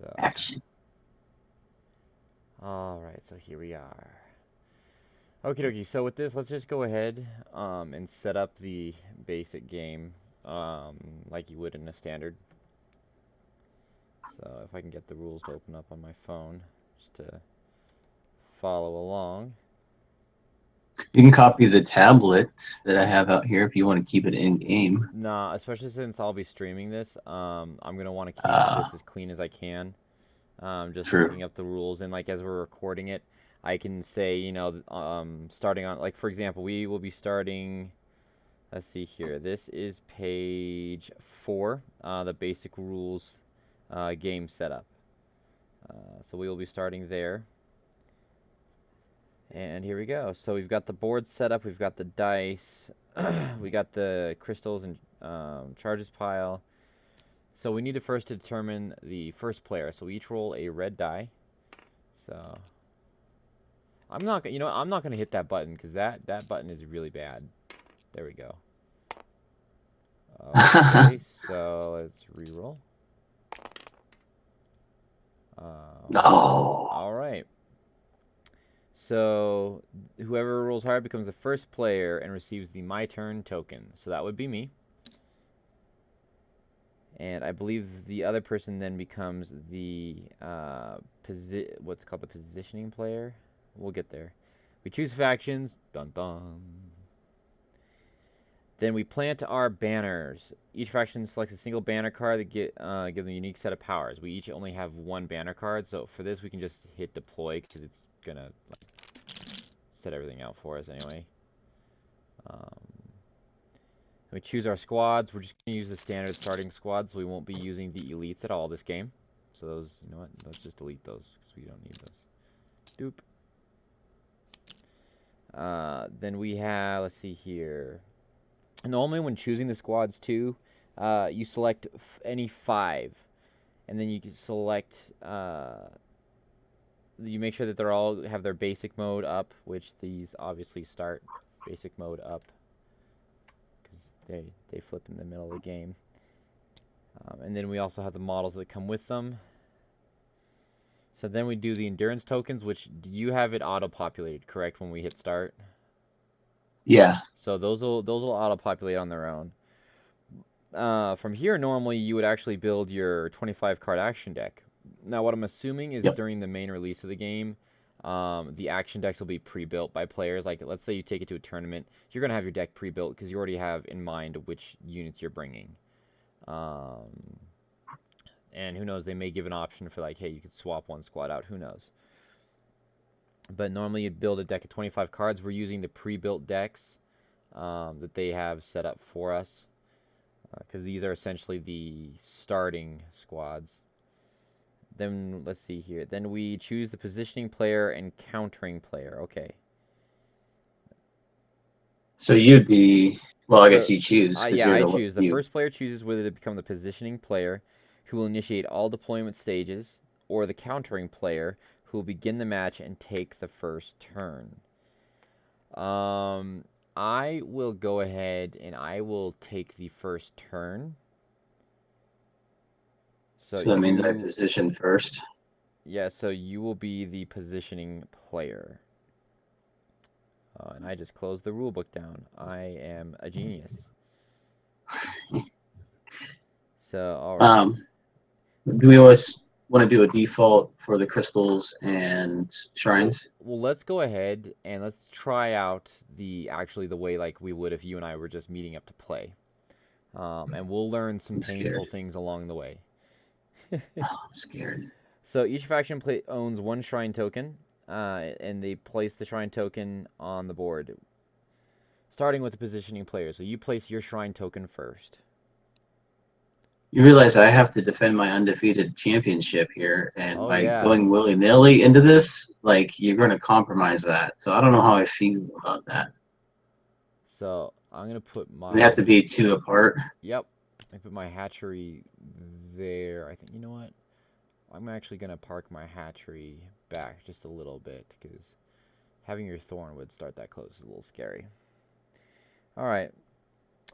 So, Action. all right. So here we are. Okie dokie. So with this, let's just go ahead and set up the basic game like you would in a standard. So if I can get the rules to open up on my phone, just to follow along. You can copy the tablet that I have out here if you want to keep it in game. Nah, especially since I'll be streaming this, I'm gonna want to keep Uh, this as clean as I can. Just True. looking up the rules and like as we're recording it, I can say, starting on like for example, we will be starting. Let's see here. This is page 4, the basic rules game setup. So we will be starting there. And here we go. So we've got the board set up. We've got the dice. We got the crystals and charges pile. So we need to first determine the first player. So we each roll a red die. So I'm not gonna hit that button because that button is really bad. There we go. Okay, so let's re-roll. No. All right. So whoever rolls higher becomes the first player and receives the my turn token. So that would be me. And I believe the other person then becomes the what's called the positioning player. We'll get there. We choose factions. Dun dun. Then we plant our banners. Each faction selects a single banner card that give them a unique set of powers. We each only have one banner card, so for this we can just hit deploy because it's gonna like, set everything out for us anyway. Um, we choose our squads. We're just gonna use the standard starting squads. So we won't be using the elites at all this game. So those, you know what? Let's just delete those because we don't need those. Doop. Then we have. Let's see here. Normally, when choosing the squads too, you select any 5, and then you can select. You make sure that they're all have their basic mode up, which these obviously start basic mode up because they flip in the middle of the game. And then we also have the models that come with them. So then we do the endurance tokens, which you have it auto-populated, correct, when we hit start? Yeah. So those will auto-populate on their own. From here, normally you would actually build your 25 card action deck. Now, what I'm assuming is Yep. during the main release of the game, the action decks will be pre-built by players. Like, let's say you take it to a tournament, you're gonna have your deck pre-built because you already have in mind which units you're bringing. Um, and who knows, they may give an option for like, hey, you could swap one squad out. Who knows? But normally you build a deck of 25 cards. We're using the pre-built decks that they have set up for us because these are essentially the starting squads. Then let's see here. Then we choose the positioning player and countering player. Okay. So you'd be, well, I guess So, you choose because yeah, you're I the choose. The you. first player chooses whether to become the positioning player, who will initiate all deployment stages, or the countering player, who will begin the match and take the first turn. Um, I will go ahead and I will take the first turn. So So that means I you, position first. yeah, so you will be the positioning player. And I just closed the rule book down. I am a genius. So, all right. Um, do we always want to do a default for the crystals and Well, shrines? let's go ahead and let's try out the way like we would if you and I were just meeting up to play. And we'll learn some I'm scared. painful things along the way. Oh, I'm scared. So each faction owns one shrine token, and they place the shrine token on the board, starting with the positioning player. So you place your shrine token first. You realize I have to defend my undefeated championship here, and Oh by yeah. going willy nilly into this, like you're going to compromise that. So I don't know how I feel about that. So I'm gonna put We have my to be two apart. yep. I put my hatchery there. I think you know what? I'm actually gonna park my hatchery back just a little bit because having your thornwood start that close is a little scary. All right.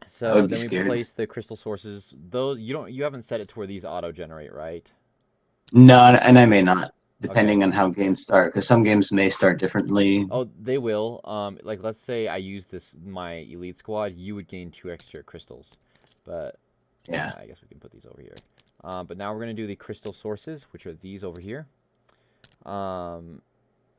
I So would be then we scared. place the crystal sources. Those you haven't set it to where these auto generate, right? No, and I may not, Okay. depending on how games start, because some games may start differently. Oh, they will. Like let's say I use my elite squad, you would gain 2 extra crystals. But Yeah. I guess we can put these over here. But now we're gonna do the crystal sources, which are these over here. Um,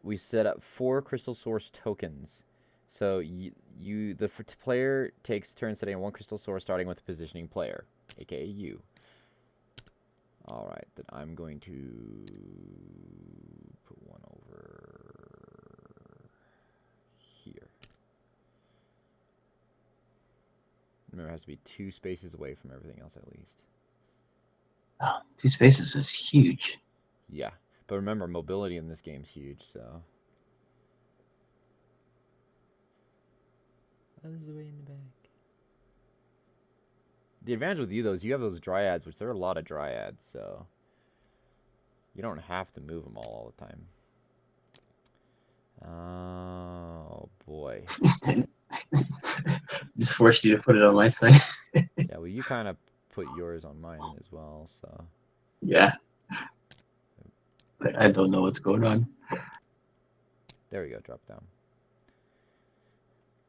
we set up 4 crystal source tokens. So the player takes turns setting 1 crystal source, starting with the positioning player, aka you. All right, then I'm going to put one over here. Remember, it has to be 2 spaces away from everything else at least. Oh, 2 spaces is huge. Yeah, but remember, mobility in this game's huge, so. Others away in the back. The advantage with you, though, is you have those dryads, which there are a lot of dryads, so you don't have to move them all the time. Oh, boy. Just forced you to put it on my side. Yeah, well, you kind of put yours on mine as well, so. Yeah. I don't know what's going on. There we go, drop down.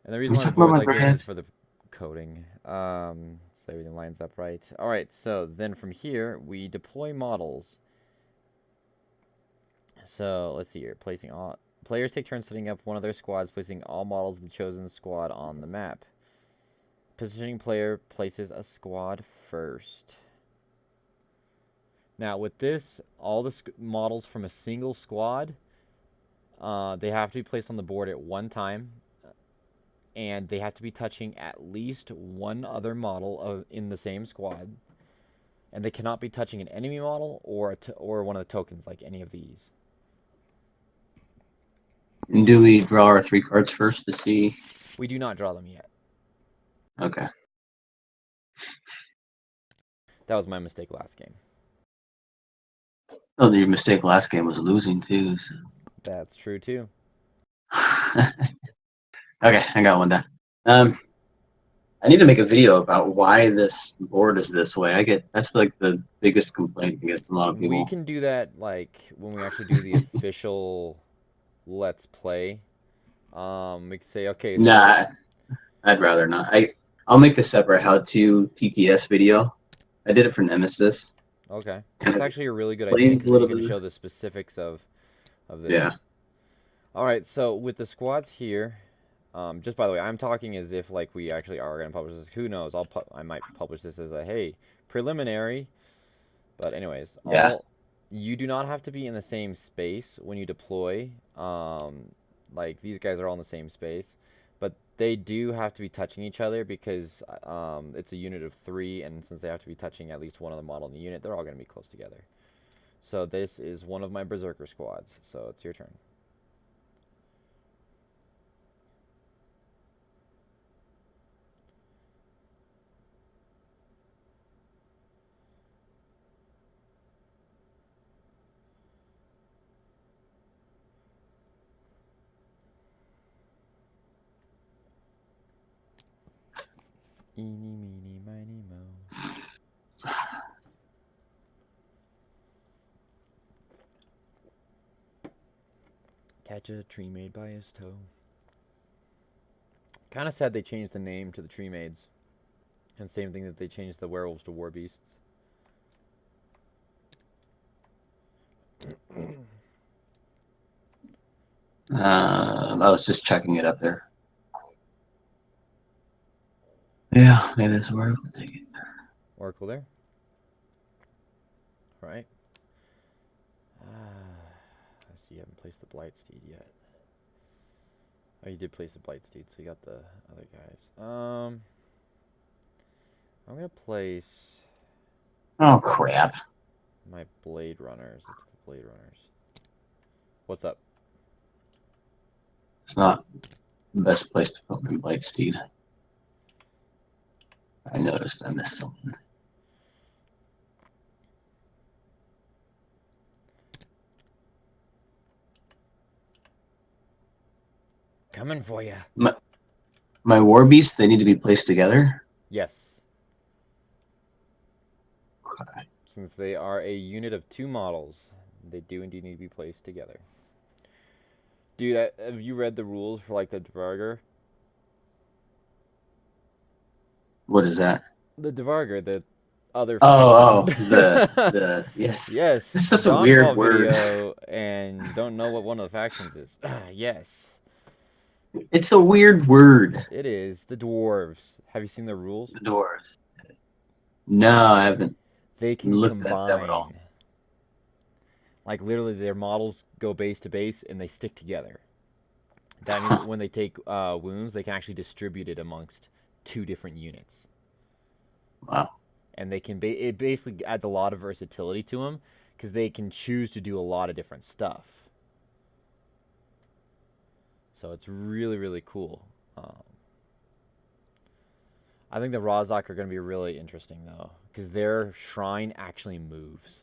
And the reason We why the talking about board's my like this is bread? for the coding, so everything lines up right. All right, so then from here, we deploy models. So let's see here, placing all players take turns setting up one of their squads, placing all models of the chosen squad on the map. Positioning player places a squad first. Now with this, all the models from a single squad, they have to be placed on the board at one time, and they have to be touching at least one other model in the same squad, and they cannot be touching an enemy model or one of the tokens like any of these. And do we draw our 3 cards first to see? We do not draw them yet. Okay. That was my mistake last game. Oh, your mistake last game was losing too. So. That's true too. Okay, I got one done. I need to make a video about why this board is this way. That's like the biggest complaint I get from a lot of We people. can do that like when we actually do the official let's play. We can say, okay, so Nah, I'd rather not. I'll make a separate how-to TTS video. I did it for Nemesis. okay, Kind that's of actually a really good idea explains a because then you little can bit. show the specifics of Yeah. this. All right, so with the squads here, just by the way, I'm talking as if like we actually are going to publish this. Who knows? I might publish this as a hey preliminary. But anyways, Yeah. you do not have to be in the same space when you deploy. Like these guys are all in the same space, but they do have to be touching each other because it's a unit of 3, and since they have to be touching at least one other model in the unit, they're all going to be close together. So this is one of my berserker squads. So it's your turn. Eeny, meeny, miny, mo. Catch a tree made by his toe. Kind of sad they changed the name to the tree maids. And same thing that they changed the werewolves to war beasts. I was just checking it up there. Yeah, maybe this is where we'll take it. Oracle there. All right. I see you haven't placed the Blightsteed yet. Oh, you did place the Blightsteed, so you got the other guys. I'm gonna place Oh crap! my Blade Runners. Let's go Blade Runners. What's up? It's not the best place to put my Blightsteed. I noticed I missed something. Coming for you. My war beasts, they need to be placed together. Yes. Okay. since they are a unit of 2 models, they do indeed need to be placed together. Dude, have you read the rules for like the Dvargar? What is that? The Dvargar, the other Oh, faction. the yes. Yes, It's such a weird Dawnfall word. video, and don't know what one of the factions is. Yes, It's a weird word. it is the dwarves. Have you seen the rules? The doors. No, I haven't They can looked at them at all. combine. Like literally, their models go base to base, and they stick together. That means Huh. that when they take wounds, they can actually distribute it amongst 2 different units, Wow. and they can. It basically adds a lot of versatility to them because they can choose to do a lot of different stuff. So it's really really cool. I think the Razak are going to be really interesting though, because their shrine actually moves.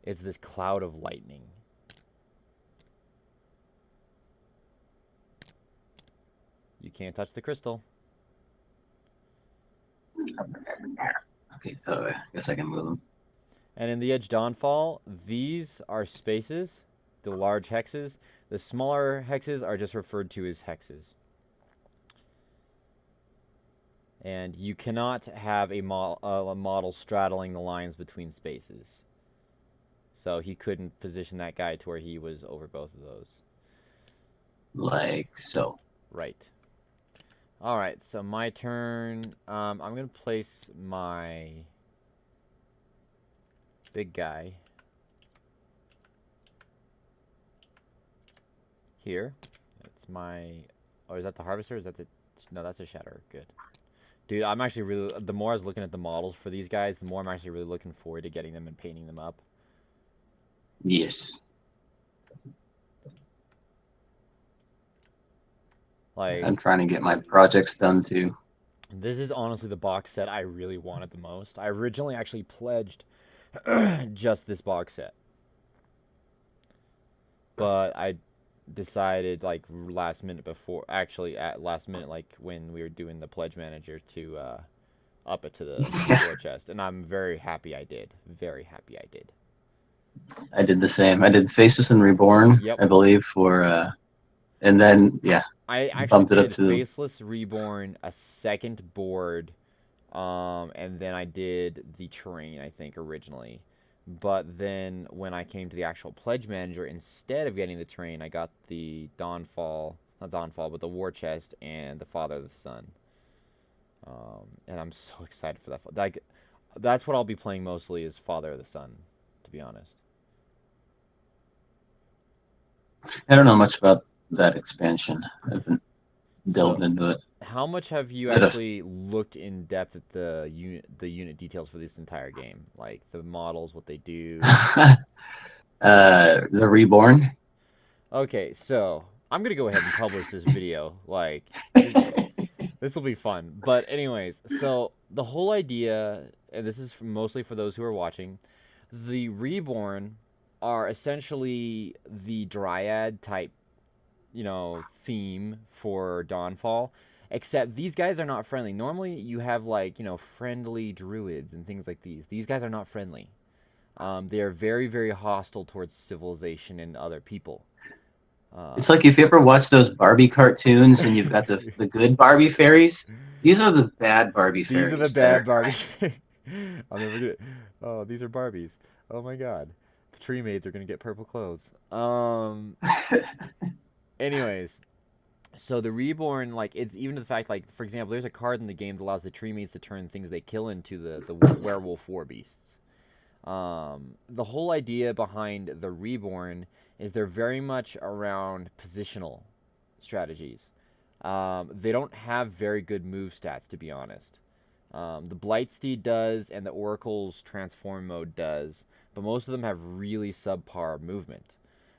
It's this cloud of lightning. You can't touch the crystal. Okay, so I guess I can move them. And in the Edge Dawnfall, these are spaces, the large hexes. The smaller hexes are just referred to as hexes. And you cannot have a model straddling the lines between spaces. So he couldn't position that guy to where he was over both of those. Like so. Right. All right, so my turn. I'm going to place my big guy here. It's my... Oh, is that the harvester? Is that the... No, that's a shatter. Good. Dude, I'm actually really... The more I was looking at the models for these guys, the more I'm actually really looking forward to getting them and painting them up. Yes. Like, I'm trying to get my projects done too. this is honestly the box set I really wanted the most. I originally actually pledged just this box set. But I decided like last minute before, actually at last minute, like when we were doing the pledge manager, to up it to the war chest, and I'm very happy I did. Very happy I did. I did the same. I did Faceless and Reborn, Yep. I believe, for and then yeah, I actually bumped it up did to Faceless Reborn, a second board, and then I did the terrain, I think, originally. But then when I came to the actual pledge manager, instead of getting the terrain, I got the Dawnfall, not Dawnfall, but the war chest and the Father of the Sun. And I'm so excited for that. Like, that's what I'll be playing mostly, is Father of the Sun, to be honest. I don't know much about that expansion. I haven't delved So, into it. how much have you Bit of actually looked in depth at the unit details for this entire game? Like the models, what they do. the Reborn. Okay, so I'm gonna go ahead and publish this video. Like, this will be fun. But anyways, so the whole idea, and this is mostly for those who are watching, the Reborn are essentially the Dryad type, theme for Dawnfall. Except these guys are not friendly. Normally you have like, friendly druids and things like these. These guys are not friendly. They are very, very hostile towards civilization and other people. It's like if you ever watch those Barbie cartoons and you've got the good Barbie fairies. These are the bad Barbie These are the fairies that bad are Barbies. I'll never get. Oh, these are Barbies. Oh my god, the tree maids are gonna get purple clothes. Anyways, so the reborn, like, it's even to the fact, like, for example, there's a card in the game that allows the tree maids to turn things they kill into the werewolf war beasts. The whole idea behind the reborn is they're very much around positional strategies. They don't have very good move stats, to be honest. The Blightsteed does, and the Oracle's Transform mode does, but most of them have really subpar movement.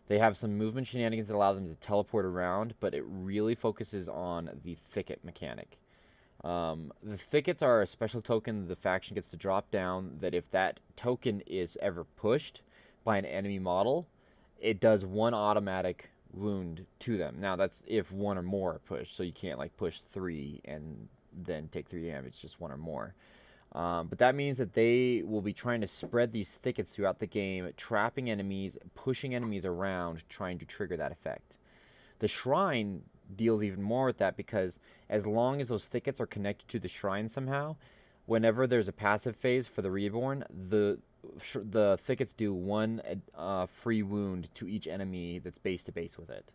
They have some movement shenanigans that allow them to teleport around, but it really focuses on the thicket mechanic. The thickets are a special token the faction gets to drop down, that if that token is ever pushed by an enemy model, it does 1 automatic wound to them. Now, that's if 1 or more are pushed, so you can't, like, push 3 and then take 3 damage, just 1 or more. But that means that they will be trying to spread these thickets throughout the game, trapping enemies, pushing enemies around, trying to trigger that effect. The shrine deals even more with that because as long as those thickets are connected to the shrine somehow, whenever there's a passive phase for the reborn, the thickets do one free wound to each enemy that's base to base with it.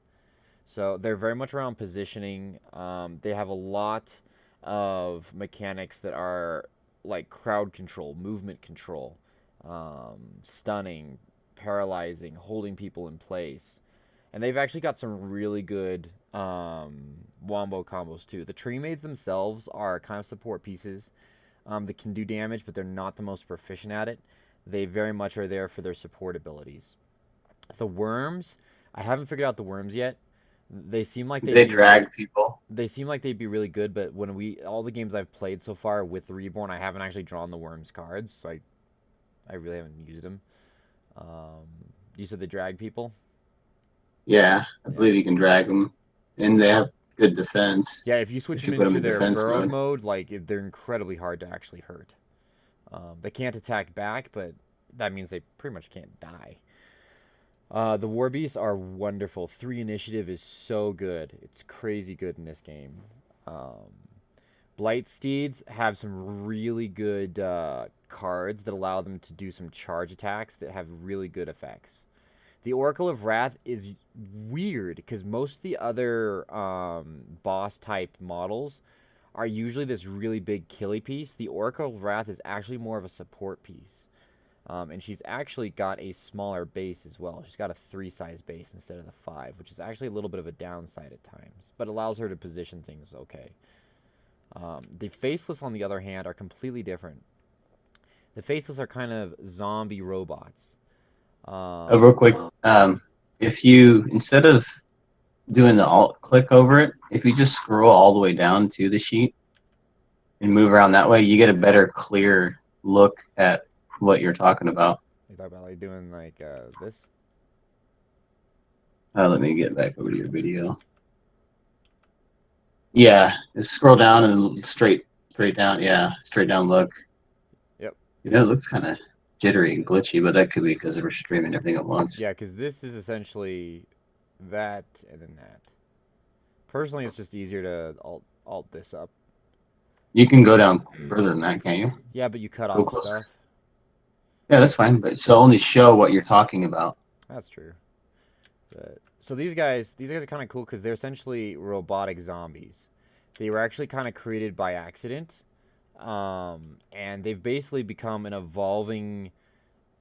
So they're very much around positioning. They have a lot of mechanics that are like crowd control, movement control, stunning, paralyzing, holding people in place. And they've actually got some really good wombo combos too. The tree maids themselves are kind of support pieces that can do damage, but they're not the most proficient at it. They very much are there for their support abilities. The worms, I haven't figured out the worms yet. They seem like they'd They be really, drag people. they seem like they'd be really good, but when all the games I've played so far with Reborn, I haven't actually drawn the worms cards, so I really haven't used them. Um, you said they drag people? Yeah, I Yeah. believe you can drag them, and they have good defense Yeah, if you switch if them you put them into in their defense burrowed mode. mode, like they're incredibly hard to actually hurt. They can't attack back, but that means they pretty much can't die. The War Beasts are wonderful. 3 initiative is so good. It's crazy good in this game. Um, Blight Steeds have some really good cards that allow them to do some charge attacks that have really good effects. The Oracle of Wrath is weird because most of the other boss type models are usually this really big killy piece. The Oracle of Wrath is actually more of a support piece. And she's actually got a smaller base as well. She's got a 3 size base instead of the 5, which is actually a little bit of a downside at times, but allows her to position things okay. The Faceless, on the other hand, are completely different. The Faceless are kind of zombie robots. Real quick, if you instead of doing the alt click over it, if you just scroll all the way down to the sheet and move around that way, you get a better, clear look at what you're talking about. You talk about like doing like this. Let me get back over to your video. Yeah, just scroll down and straight down. Yeah, straight down look. Yep. Yeah, it looks kind of jittery and glitchy, but that could be because we're streaming everything at once. Yeah, because this is essentially that and then that. Personally, it's just easier to alt this up. You can go down further than that, can't you? Yeah, but you cut Go off closer. stuff. Yeah, that's fine, but so only show what you're talking about. That's true. So these guys are kind of cool because they're essentially robotic zombies. They were actually kind of created by accident, and they've basically become an evolving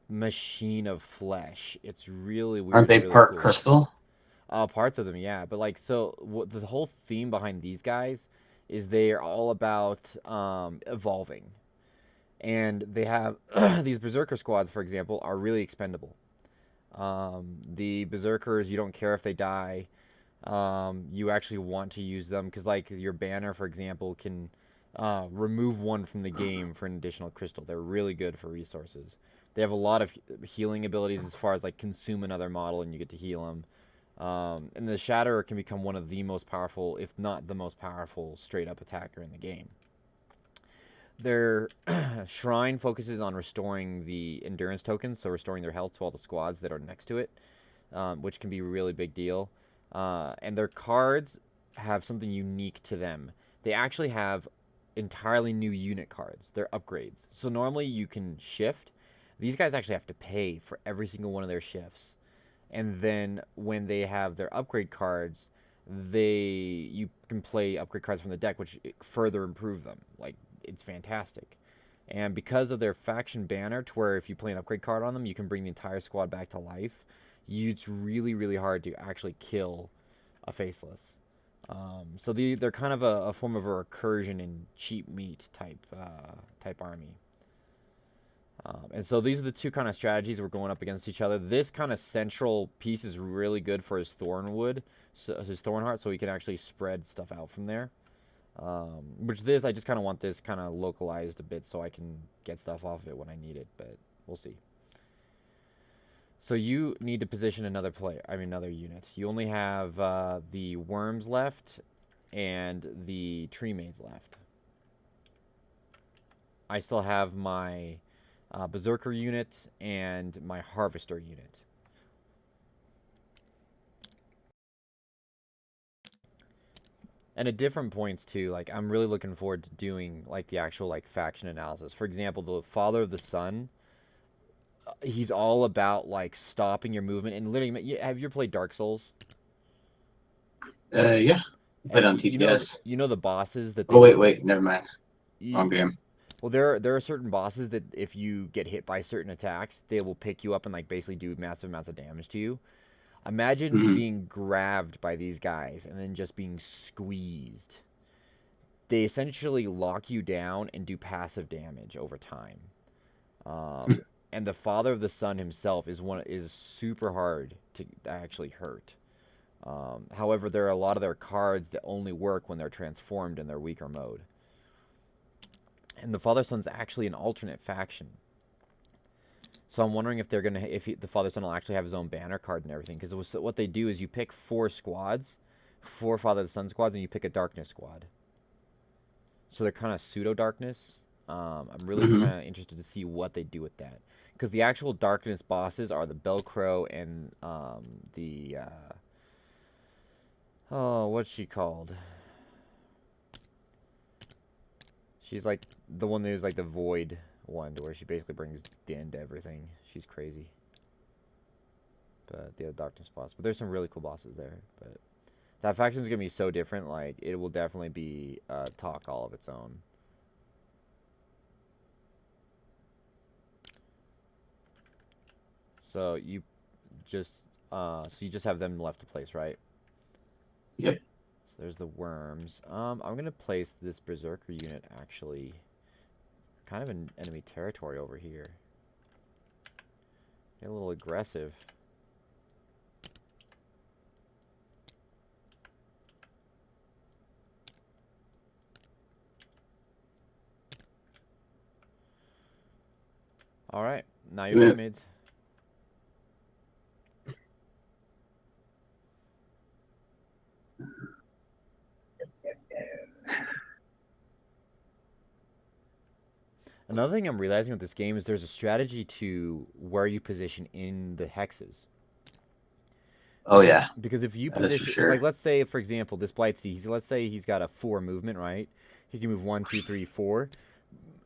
machine of flesh. It's really weird Aren't they and really part cool. crystal? Parts of them, yeah. But like, so the whole theme behind these guys is they are all about evolving, and they have these berserker squads, for example, are really expendable. The berserkers, you don't care if they die. You actually want to use them because, like, your banner, for example, can remove one from the game for an additional crystal. They're really good for resources. They have a lot of healing abilities as far as like consume another model and you get to heal them. And the Shatterer can become one of the most powerful, if not the most powerful, straight up attacker in the game. Their shrine focuses on restoring the endurance tokens, so restoring their health to all the squads that are next to it, which can be a really big deal. And their cards have something unique to them. They actually have entirely new unit cards. They're upgrades. So normally you can shift. These guys actually have to pay for every single one of their shifts. And then when they have their upgrade cards, you can play upgrade cards from the deck, which further improve them. Like, it's fantastic. And because of their faction banner, to where if you play an upgrade card on them, you can bring the entire squad back to life. It's really, really hard to actually kill a faceless. So they're kind of a form of a recursion in cheap meat type army. And so these are the two kind of strategies we're going up against each other. This kind of central piece is really good for his Thornwood, his Thornheart, so he can actually spread stuff out from there. I just kind of want this kind of localized a bit so I can get stuff off of it when I need it, but we'll see. So you need to position another unit. You only have the worms left and the tree maids left. I still have my Berserker unit and my Harvester unit. And at different points too, like I'm really looking forward to doing like the actual like faction analysis. For example, the Father of the Sun, he's all about like stopping your movement and literally. Have you ever played Dark Souls? Yeah. Played And on TTS. you know the bosses that Oh they wait, never mind. you, Wrong game. well there are certain bosses that if you get hit by certain attacks, they will pick you up and like basically do massive amounts of damage to you. Imagine Hmm. being grabbed by these guys and then just being squeezed. They essentially lock you down and do passive damage over time. And the Father of the Sun himself is super hard to actually hurt. However, there are a lot of their cards that only work when they're transformed in their weaker mode. And the Father Sun's actually an alternate faction. So I'm wondering if they're gonna the Father Son will actually have his own banner card and everything. Because what they do is you pick 4 squads, 4 Father of the Sun squads, and you pick a Darkness squad. So they're kind of pseudo darkness. I'm really Hmm. kind of interested to see what they do with that. Because the actual darkness bosses are the Bellcrow and the oh, what's she called? She's like the one who's like the void one, where she basically brings the end to everything. She's crazy. But the other darkness boss. But there's some really cool bosses there. But that faction's gonna be so different. Like it will definitely be talk all of its own. So you just so you just have them left to place, right? Yep. So there's the worms. I'm gonna place this berserker unit actually kind of in enemy territory over here. Get a little aggressive. All right, now your Yeah. teammates. Another thing I'm realizing with this game is there's a strategy to where you position in the hexes. Oh yeah, Because if you that is for position, like sure. let's say for example, this Blightstee, let's say he's got a 4 movement, right? He can move 1, 2, 3, 4.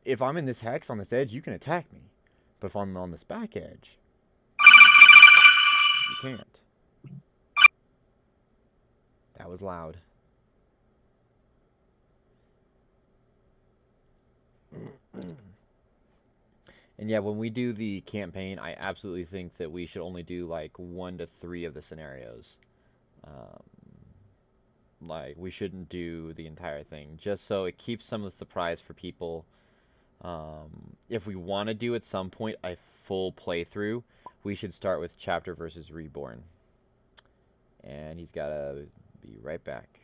If I'm in this hex on this edge, you can attack me. But if I'm on this back edge, you can't. That was loud. And yeah, when we do the campaign, I absolutely think that we should only do like 1 to 3 of the scenarios. Um, like we shouldn't do the entire thing, just so it keeps some of the surprise for people. If we want to do at some point a full playthrough, we should start with Chapter versus Reborn. And he's got to be right back.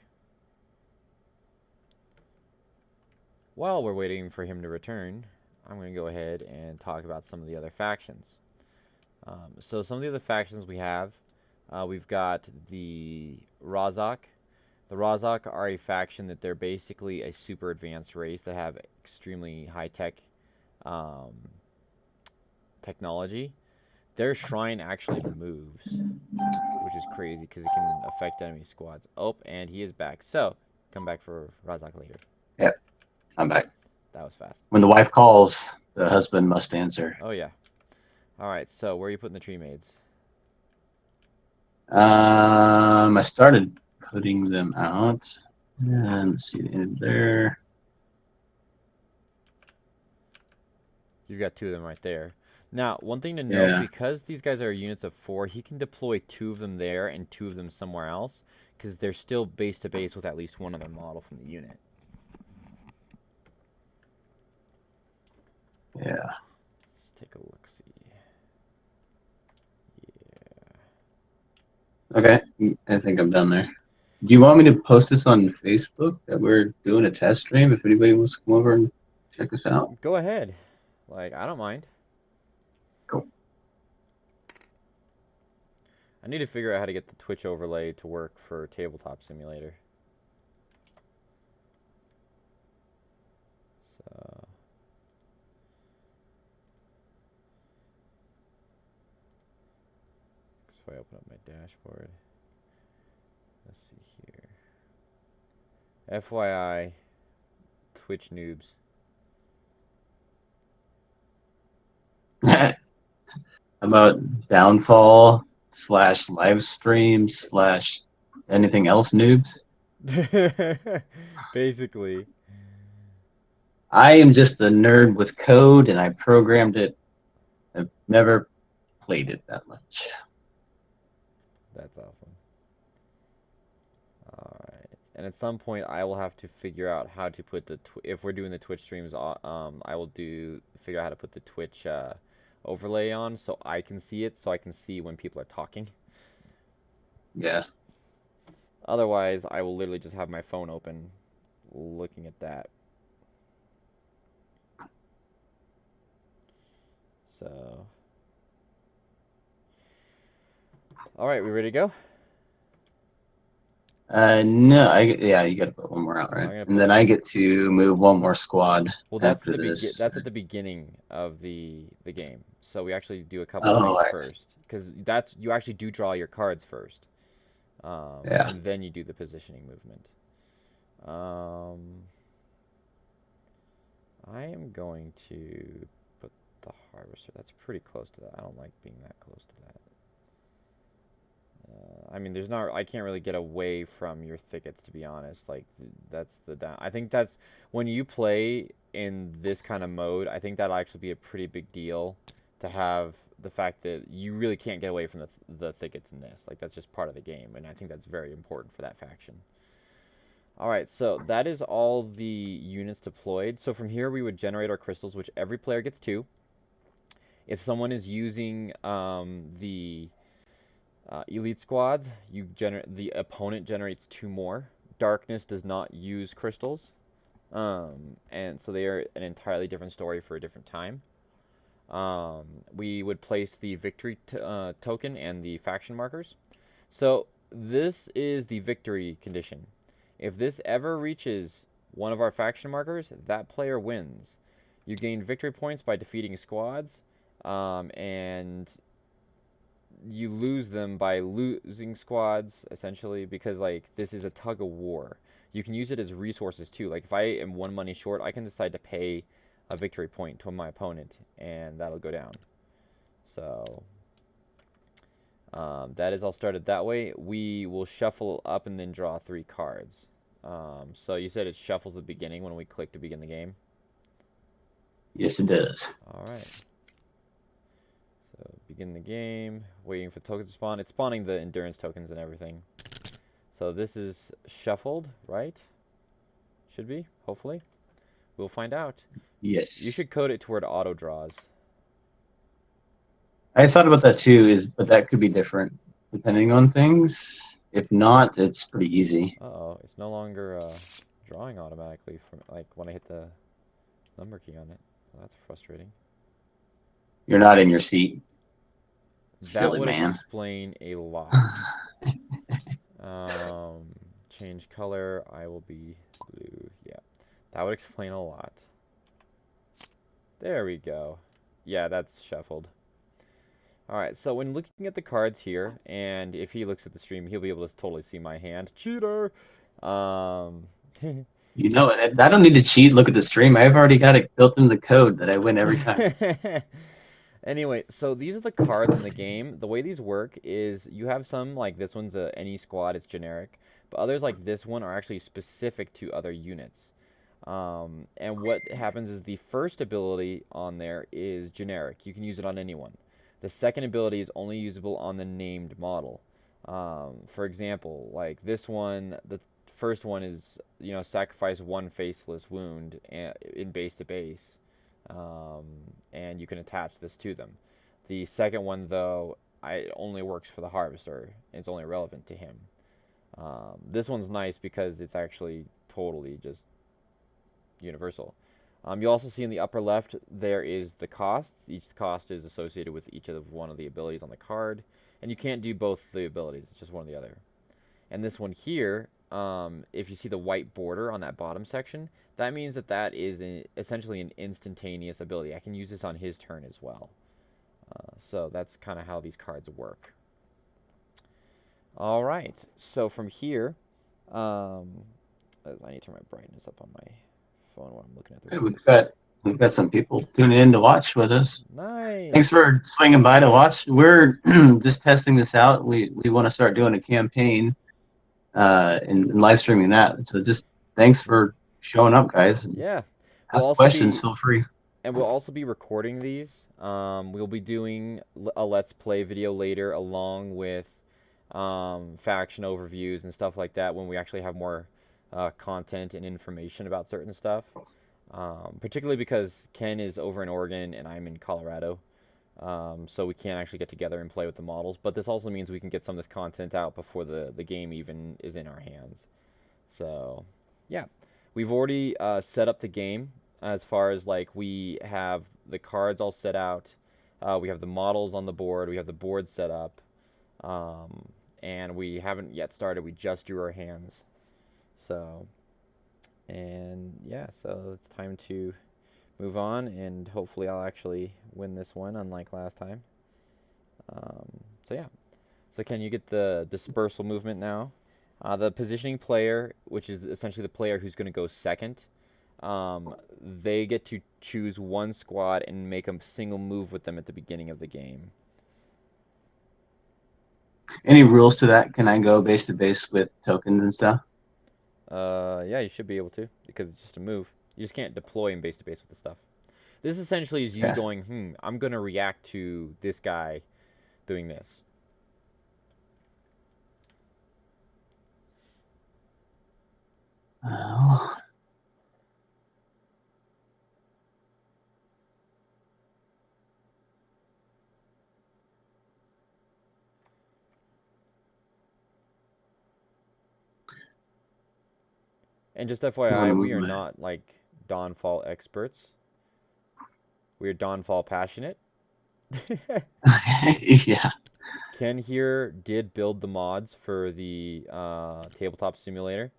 While we're waiting for him to return, I'm going to go ahead and talk about some of the other factions. So some of the other factions we've got the Razak. The Razak are a faction that they're basically a super advanced race that have extremely high-tech um, technology. Their shrine actually moves, which is crazy because it can affect enemy squads. Oh, and he is back. So, come back for Razak later. Yep, I'm back. That was fast. When the wife calls, the husband must answer. Oh, yeah. All right, so where are you putting the tree maids? I started putting them out. And let's see the end there. You've got 2 of them right there. Now, one thing to note, Yeah. because these guys are units of 4, he can deploy 2 of them there and 2 of them somewhere else, because they're still base to base with at least one other model from the unit. Yeah. Let's take a look, see. Yeah. Okay. I think I'm done there. Do you want me to post this on Facebook that we're doing a test stream if anybody wants to come over and check us out? Go ahead. Like, I don't mind. Cool. I need to figure out how to get the Twitch overlay to work for Tabletop Simulator. So, if I open up my dashboard. Let's see here. FYI, Twitch noobs. About Downfall / live stream / anything else noobs? Basically. I am just a nerd with code, and I programmed it. I've never played it that much. That's awesome. Alright. And at some point, I will have to figure out how to put the... if we're doing the Twitch streams, I will figure out how to put the Twitch overlay on so I can see it, so I can see when people are talking. Yeah. Otherwise, I will literally just have my phone open looking at that. So... Alright, we ready to go? No, you got to put one more out, right? And then I get to move one more squad. Well, that's after this. That's at the beginning of the game. So we actually do a couple of things first, because you actually do draw your cards first, yeah. and then you do the positioning movement. I am going to put the harvester. That's pretty close to that. I don't like being that close to that. I mean, I can't really get away from your thickets, to be honest. Like, that's the down. I think that's, when you play in this kind of mode, I think that'll actually be a pretty big deal to have the fact that you really can't get away from the thickets in this. Like, that's just part of the game, and I think that's very important for that faction. Alright, so that is all the units deployed. So from here, we would generate our crystals, which every player gets 2. If someone is using the... elite squads, the opponent generates 2 more. Darkness does not use crystals, and so they are an entirely different story for a different time. We would place the victory token and the faction markers. So this is the victory condition. If this ever reaches one of our faction markers, that player wins. You gain victory points by defeating squads, and you lose them by losing squads, essentially, because, like, this is a tug of war. You can use it as resources, too. Like, if I am 1 money short, I can decide to pay a victory point to my opponent, and that'll go down. So, that is all started that way. We will shuffle up and then draw 3 cards. So you said it shuffles the beginning when we click to begin the game? Yes, it does. All right. So begin the game, waiting for tokens to spawn. It's spawning the endurance tokens and everything. So this is shuffled, right? Should be, hopefully. We'll find out. Yes. You should code it to where it auto draws. I thought about that too, but that could be different depending on things. If not, it's pretty easy. Uh-oh, it's no longer drawing automatically from, like, when I hit the number key on it. Well, that's frustrating. You're not in your seat. That would man. explain a lot. Change color. I will be blue. Yeah, that would explain a lot. There we go. Yeah, that's shuffled. Alright, so when looking at the cards here, and if he looks at the stream, he'll be able to totally see my hand. Cheater! You know it. I don't need to cheat. Look at the stream. I've already got it built into the code that I win every time. Anyway, so these are the cards in the game. The way these work is you have some, like this one's any squad, it's generic. But others like this one are actually specific to other units. And what happens is the first ability on there is generic. You can use it on anyone. The second ability is only usable on the named model. For example, like this one, the first one is, you know, sacrifice 1 faceless wound in base to base. And you can attach this to them. The second one, though, it only works for the harvester. It's only relevant to him. This one's nice because it's actually totally just universal. You'll also see in the upper left there is the costs. Each cost is associated with each of one of the abilities on the card. And you can't do both the abilities. It's just one or the other. And this one here, if you see the white border on that bottom section, that means that that is essentially an instantaneous ability. I can use this on his turn as well. So that's kind of how these cards work. All right. So from here, um, I need to turn my brightness up on my phone when I'm looking at the Hey, rules. we've got some people tuning in to watch with us. Thanks Nice. for swinging by to watch. We're just testing this out. We want to start doing a campaign and live streaming that. So just thanks for showing up, guys. Yeah. We'll Ask also questions, be feel free. we'll also be recording these. We'll be doing a let's play video later, along with faction overviews and stuff like that when we actually have more content and information about certain stuff. Particularly because Ken is over in Oregon and I'm in Colorado. So we can't actually get together and play with the models. But this also means we can get some of this content out before the game even is in our hands. So, yeah. We've already set up the game as far as like we have the cards all set out. We have the models on the board. We have the board set up. Um, and we haven't yet started. We just drew our hands. So, and yeah, so it's time to move on, and hopefully I'll actually win this one, unlike last time. So yeah. So can you get the dispersal movement now? The positioning player, which is essentially the player who's going to go second, they get to choose one squad and make a single move with them at the beginning of the game. Any rules to that? Can I go base to base with tokens and stuff? Yeah, you should be able to because it's just a move. You just can't deploy in base to base with the stuff. This essentially is you Okay. going, I'm going to react to this guy doing this. Uh, And just I want FYI, to we move are my. not like Dawnfall experts. We are Dawnfall passionate. Yeah. Ken here did build the mods for the tabletop simulator.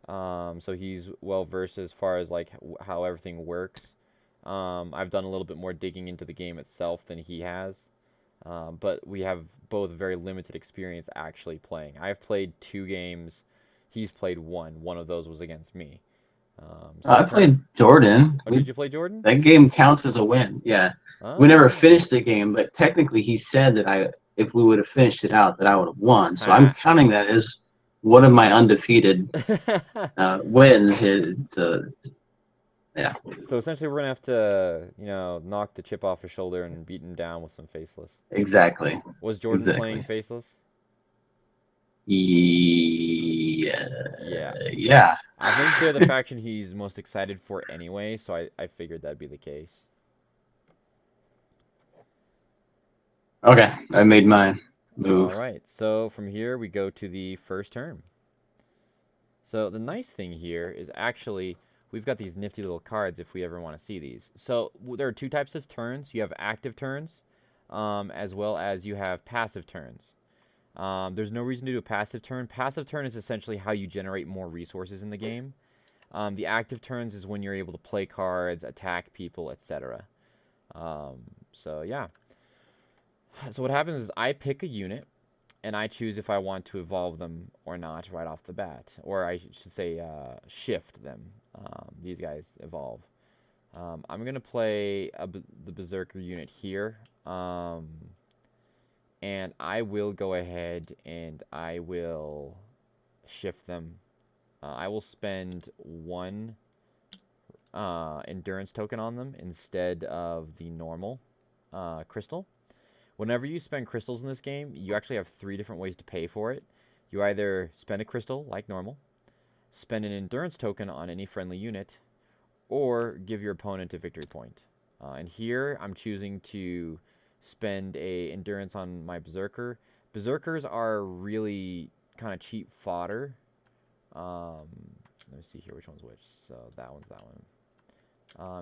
So he's well versed as far as like how everything works. I've done a little bit more digging into the game itself than he has. But we have both very limited experience actually playing. I've played 2 games. He's played one. One of those was against me. So I current. played Jordan. Oh, did you play Jordan? That game counts as a win. Yeah. We never Ah. finished the game, but technically he said that if we would have finished it out, that I would have won. So I'm counting that as one of my undefeated wins. Yeah, So essentially, we're gonna have to, knock the chip off his shoulder and beat him down with some faceless. exactly. Was Jordan playing Exactly. faceless? Yeah. Yeah. Yeah. I think they're the faction he's most excited for anyway, so I figured that'd be the case. Okay. I made my All move. right. So from here we go to the first turn. So the nice thing here is actually we've got these nifty little cards if we ever want to see these. So there are 2 types of turns. You have active turns, as well as you have passive turns. There's no reason to do a passive turn. Passive turn is essentially how you generate more resources in the game. The active turns is when you're able to play cards, attack people, etc. So yeah. So what happens is I pick a unit, and I choose if I want to evolve them or not right off the bat. Or I should say shift them. These guys evolve. I'm going to play the Berserker unit here. And I will go ahead and I will shift them. I will spend 1 endurance token on them instead of the normal crystal. Whenever you spend crystals in this game, you actually have 3 different ways to pay for it. You either spend a crystal like normal, spend an endurance token on any friendly unit, or give your opponent a victory point. And here I'm choosing to spend a endurance on my berserker. Berserkers are really kind of cheap fodder. Um, Let me see here which one's which. So that one's that one.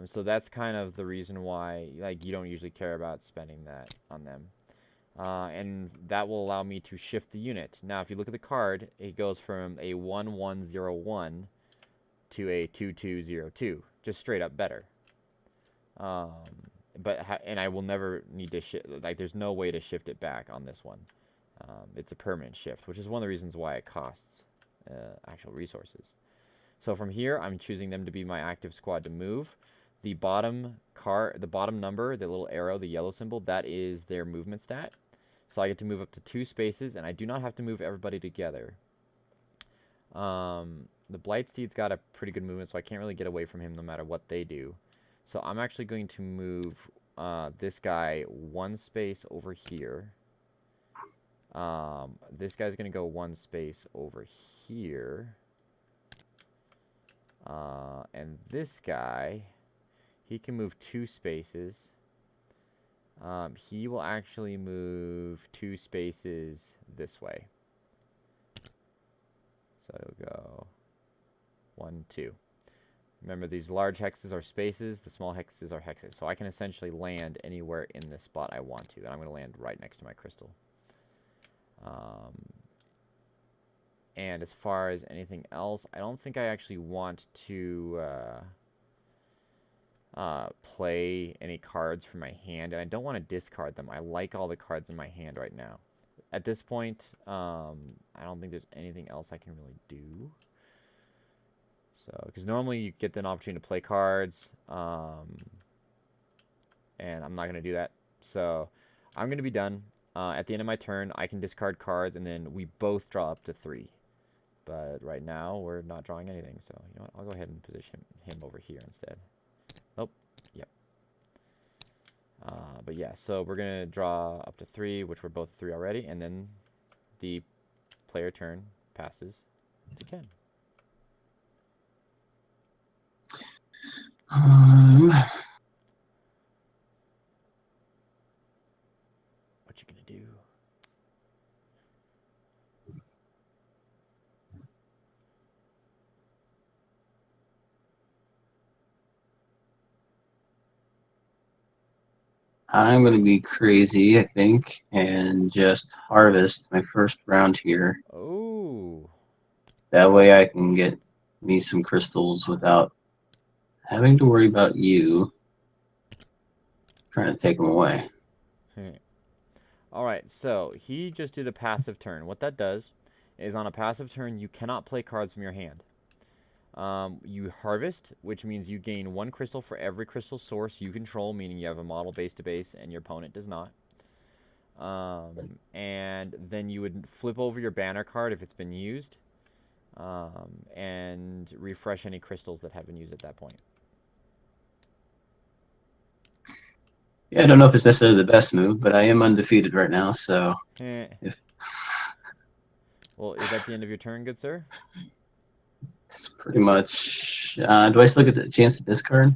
So that's kind of the reason why like you don't usually care about spending that on them. And that will allow me to shift the unit. Now, if you look at the card, it goes from a 1101 to a 2202, just straight up better. And I will never need to shift. Like, there's no way to shift it back on this one. It's a permanent shift, which is one of the reasons why it costs actual resources. So from here, I'm choosing them to be my active squad to move. The bottom number, the little arrow, the yellow symbol, that is their movement stat. So I get to move up to 2 spaces, and I do not have to move everybody together. The Blightsteed's got a pretty good movement, so I can't really get away from him no matter what they do. So I'm actually going to move this guy 1 space over here. This guy's going to go 1 space over here. And this guy, he can move 2 spaces. He will actually move 2 spaces this way. So it'll go 1, 2. Remember, these large hexes are spaces, the small hexes are hexes. So I can essentially land anywhere in this spot I want to. And I'm going to land right next to my crystal. And as far as anything else, I don't think I actually want to play any cards from my hand. And I don't want to discard them. I like all the cards in my hand right now. At this point, I don't think there's anything else I can really do. So, because normally you get an opportunity to play cards, and I'm not going to do that. So, I'm going to be done. At the end of my turn, I can discard cards, and then we both draw up to 3. But right now, we're not drawing anything. So, you know what? I'll go ahead and position him over here instead. Oh, yep. But yeah, so we're going to draw up to 3, which we're both 3 already. And then the player turn passes to Ken. What you gonna do? I'm going to be crazy, I think, and just harvest my first round here. Oh. That way I can get me some crystals without having to worry about you trying to take them away. All right, so he just did a passive turn. What that does is on a passive turn, you cannot play cards from your hand. You harvest, which means you gain 1 crystal for every crystal source you control, meaning you have a model base to base and your opponent does not. And then you would flip over your banner card if it's been used, and refresh any crystals that have been used at that point. Yeah, I don't know if it's necessarily the best move, but I am undefeated right now, so... Well, is that the end of your turn, good sir? It's pretty much... do I still get the chance to discard?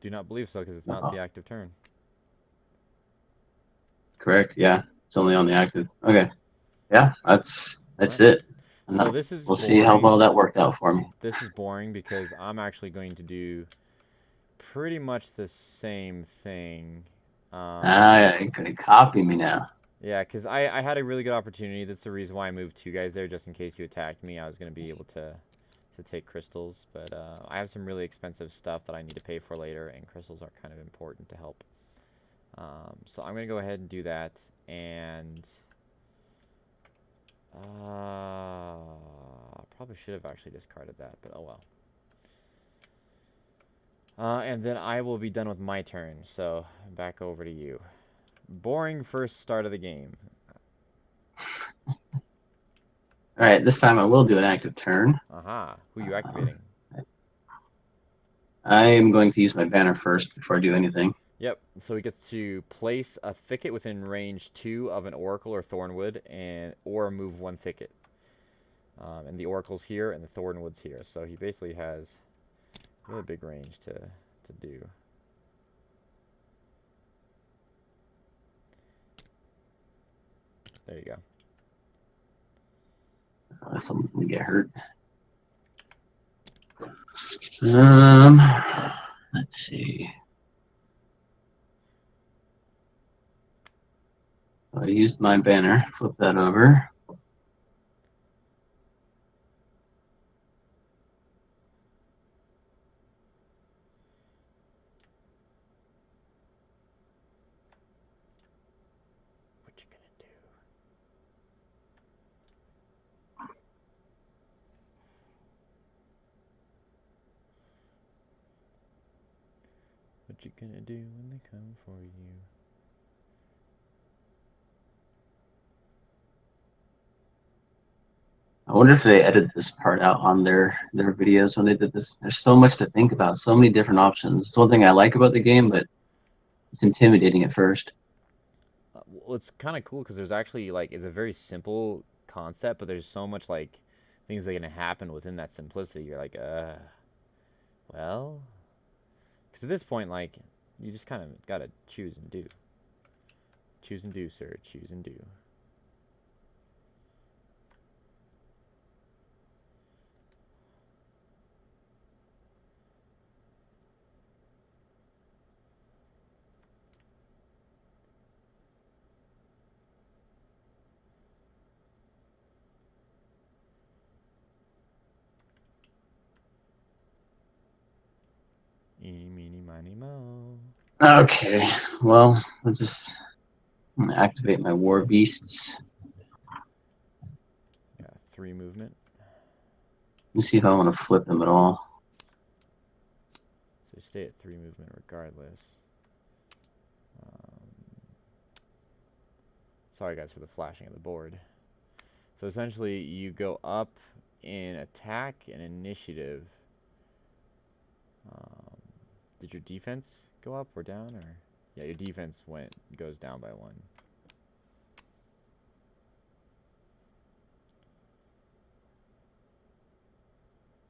Do not believe so, because it's not the active turn. Correct, yeah. It's only on the active. Okay. Yeah, that's it. So this is we'll see how well that worked out for me. This is boring because I'm actually going to do pretty much the same thing. You're going to copy me now. Yeah, because I had a really good opportunity. That's the reason why I moved 2 guys there, just in case you attacked me. I was going to be able to take crystals. But I have some really expensive stuff that I need to pay for later, and crystals are kind of important to help. So I'm going to go ahead and do that. And... probably should have actually discarded that, but oh well. And then I will be done with my turn, so back over to you. Boring first start of the game. Alright, this time I will do an active turn. Aha. Who are you activating? I am going to use my banner first before I do anything. Yep, so he gets to place a thicket within range 2 of an Oracle or Thornwood, or move 1 thicket. And the Oracle's here, and the Thornwood's here. So he basically has a really big range to do. There you go. Someone's going to get hurt. Let's see. I used my banner. Flip that over. you gonna do when they come for you? I wonder if they edited this part out on their videos when they did this. There's so much to think about, so many different options. It's one thing I like about the game, but it's intimidating at first. Well, it's kind of cool because there's actually like it's a very simple concept, but there's so much like things that are gonna happen within that simplicity. You're like, well, because at this point, like, you just kind of gotta choose and do. Choose and do, sir. Choose and do. Eeny, meeny, miny, mo. Okay, well, I'm gonna activate my war beasts. Yeah, 3 movement. Let me see if I want to flip them at all. So stay at 3 movement regardless. Sorry guys for the flashing of the board. So essentially, you go up in attack and initiative. Did your defense go up or down, or yeah, your defense goes down by 1.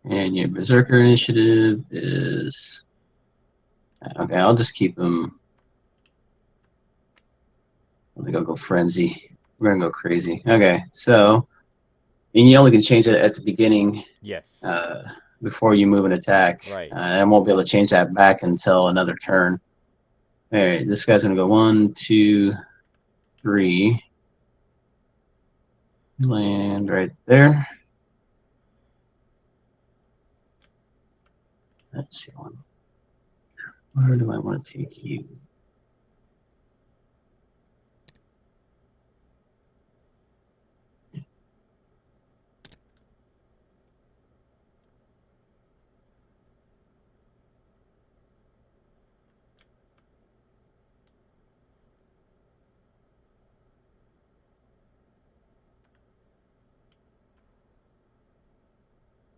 And your Berserker initiative is okay. I'll just keep them. I think I'll go frenzy. We're gonna go crazy. Okay, so and you only can change it at the beginning. Yes. Before you move an attack. Right. I won't be able to change that back until another turn. All right, this guy's gonna go 1, 2, 3. Land right there. Let's see one. Where do I want to take you?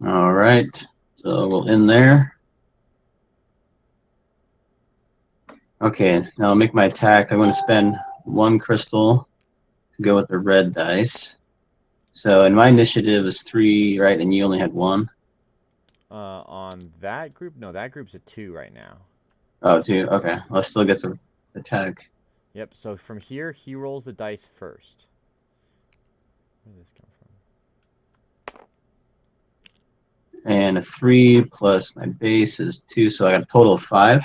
All right, so we'll end there. Okay, now I'll make my attack. I'm going to spend 1 crystal to go with the red dice. So, and my initiative is 3, right? And you only had 1. On that group, no, that group's a 2 right now. Oh, 2. Okay, I'll still get to attack. Yep. So from here, he rolls the dice first. Where did this come from? And a 3 plus my base is 2, so I got a total of 5.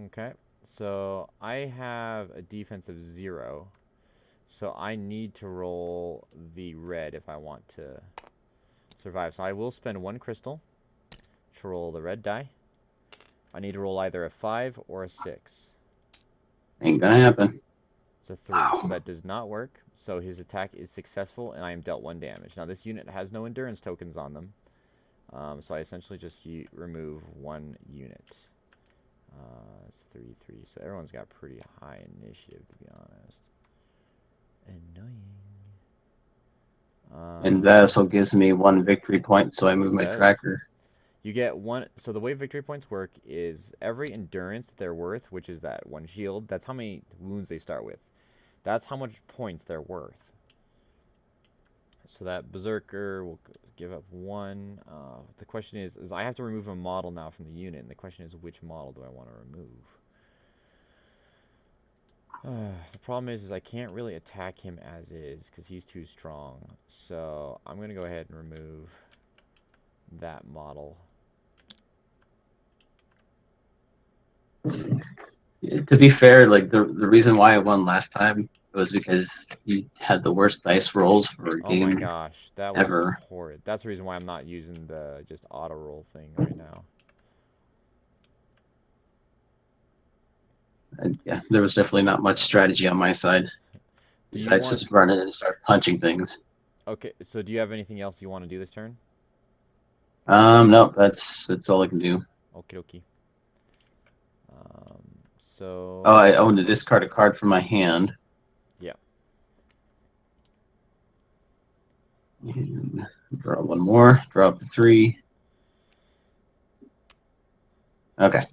Okay. So I have a defense of 0. So I need to roll the red if I want to survive. So I will spend 1 crystal to roll the red die. I need to roll either a 5 or a 6. Ain't gonna happen. It's a 3, so that does not work. So his attack is successful, and I am dealt 1 damage. Now this unit has no endurance tokens on them. So I essentially just remove 1 unit. It's 3, 3. So everyone's got pretty high initiative, to be honest. Annoying. And that also gives me 1 victory point, so I move my tracker. You get 1. So the way victory points work is every endurance that they're worth, which is that 1 shield, that's how many wounds they start with. That's how much points they're worth. So that Berserker will give up 1. The question is I have to remove a model now from the unit, and the question is which model do I want to remove? The problem is I can't really attack him as is because he's too strong. So I'm going to go ahead and remove that model. To be fair, like the reason why I won last time was because you had the worst dice rolls for a game. Oh my gosh, that was ever. horrid. That's the reason why I'm not using the just auto roll thing right now. And yeah, there was definitely not much strategy on my side. Besides just run it and start punching things. Okay, so do you have anything else you want to do this turn? No, that's all I can do. Okie dokie. So... Oh, I own to discard a card from my hand. Yeah. And draw one more. Draw up to 3. Okay.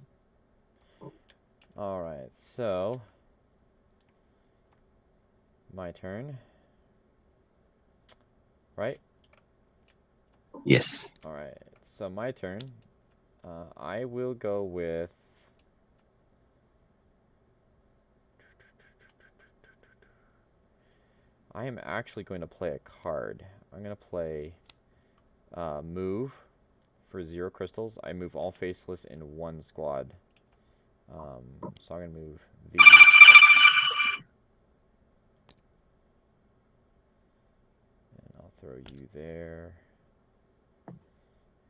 Alright, so... My turn. Right? Yes. Alright, so my turn. I will go with... I am actually going to play a card. I'm going to play move for 0 crystals. I move all faceless in 1 squad. So I'm going to move these. And I'll throw you there.